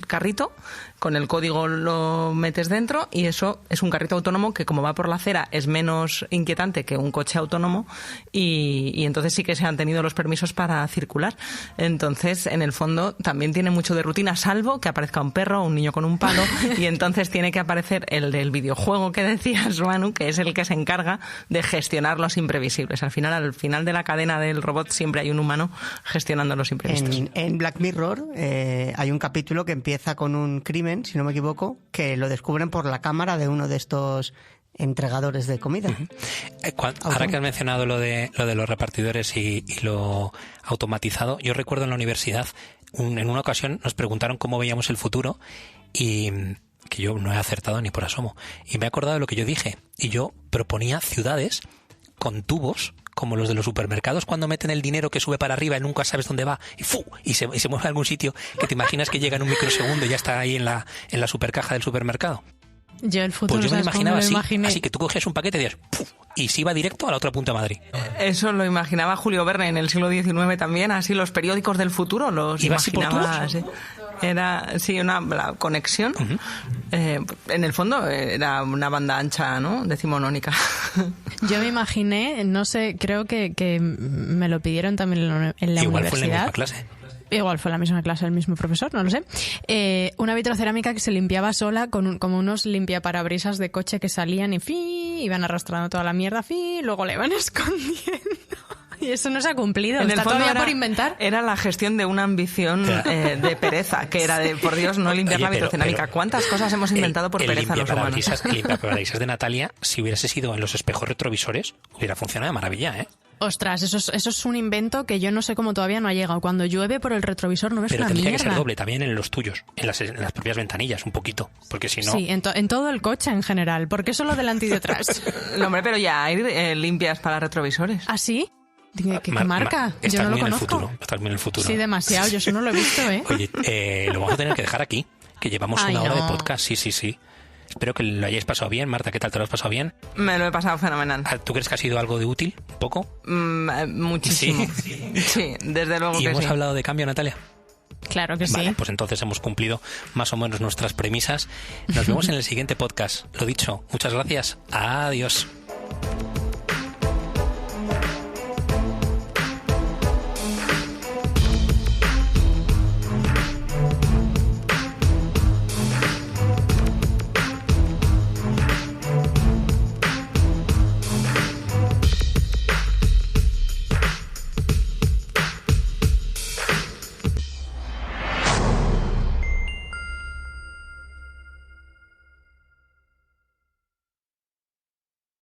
carrito, con el código lo metes dentro y eso es un carrito autónomo que, como va por la acera, es menos inquietante que un coche autónomo, y entonces sí que se han tenido los permisos para circular. Entonces, en el fondo, también tiene mucho de rutina, salvo que aparezca un perro o un niño con un palo y entonces tiene que aparecer el del videojuego que decías, Manu, que es el que se encarga de gestionar los imprevisibles. Al final de la cadena del robot siempre hay un humano gestionando los imprevistos. En Black Mirror hay un capítulo que empieza con un crimen, si no me equivoco, que lo descubren por la cámara de uno de estos entregadores de comida. Ahora que has mencionado lo de los repartidores y lo automatizado, yo recuerdo en la universidad, en una ocasión nos preguntaron cómo veíamos el futuro, y que yo no he acertado ni por asomo, y me he acordado de lo que yo dije, y yo proponía ciudades con tubos como los de los supermercados cuando meten el dinero que sube para arriba y nunca sabes dónde va y se mueve a algún sitio que te imaginas que llega en un microsegundo y ya está ahí en la supercaja del supermercado. Yo el futuro, pues yo me imaginaba así que tú cogías un paquete y decías y se iba directo a la otra punta de Madrid. Eso lo imaginaba Julio Verne en el siglo XIX también, así los periódicos del futuro los imaginaba así. Era la conexión. Uh-huh. En el fondo era una banda ancha, ¿no? Decimonónica. Yo me imaginé, no sé, creo que me lo pidieron también en la Igual universidad. Fue en la misma clase. Igual fue la misma clase, el mismo profesor, no lo sé. Una vitrocerámica que se limpiaba sola como unos limpiaparabrisas de coche que salían y iban arrastrando toda la mierda, luego le iban escondiendo. Y eso no se ha cumplido. En Está el fondo todavía por inventar. Era la gestión de una ambición de pereza, que era de, por Dios, no limpiar la vitrocerámica. ¿Cuántas cosas hemos inventado por pereza los humanos? El limpiaparabrisas de Natalia, si hubiese sido en los espejos retrovisores, hubiera funcionado de maravilla, ¿eh? Ostras, eso es un invento que yo no sé cómo todavía no ha llegado. Cuando llueve por el retrovisor no ves una mierda. Pero tendría que ser doble, también en los tuyos, en las propias ventanillas, un poquito, porque si no... Sí, en todo el coche en general, porque solo delante y detrás. No, hombre, pero ya hay limpias para retrovisores. ¿Ah, sí? ¿Qué marca? Yo no lo conozco. Estás muy en el futuro. Sí, demasiado, yo eso no lo he visto, ¿eh? Oye, lo vamos a tener que dejar aquí, que llevamos una hora de podcast, sí. Espero que lo hayáis pasado bien. Marta, ¿qué tal? ¿Te lo has pasado bien? Me lo he pasado fenomenal. ¿Tú crees que ha sido algo de útil? ¿Poco? Muchísimo. Sí, desde luego que sí. ¿Y hemos hablado de cambio, Natalia? Claro que sí. Vale, pues entonces hemos cumplido más o menos nuestras premisas. Nos vemos en el siguiente podcast. Lo dicho, muchas gracias. Adiós.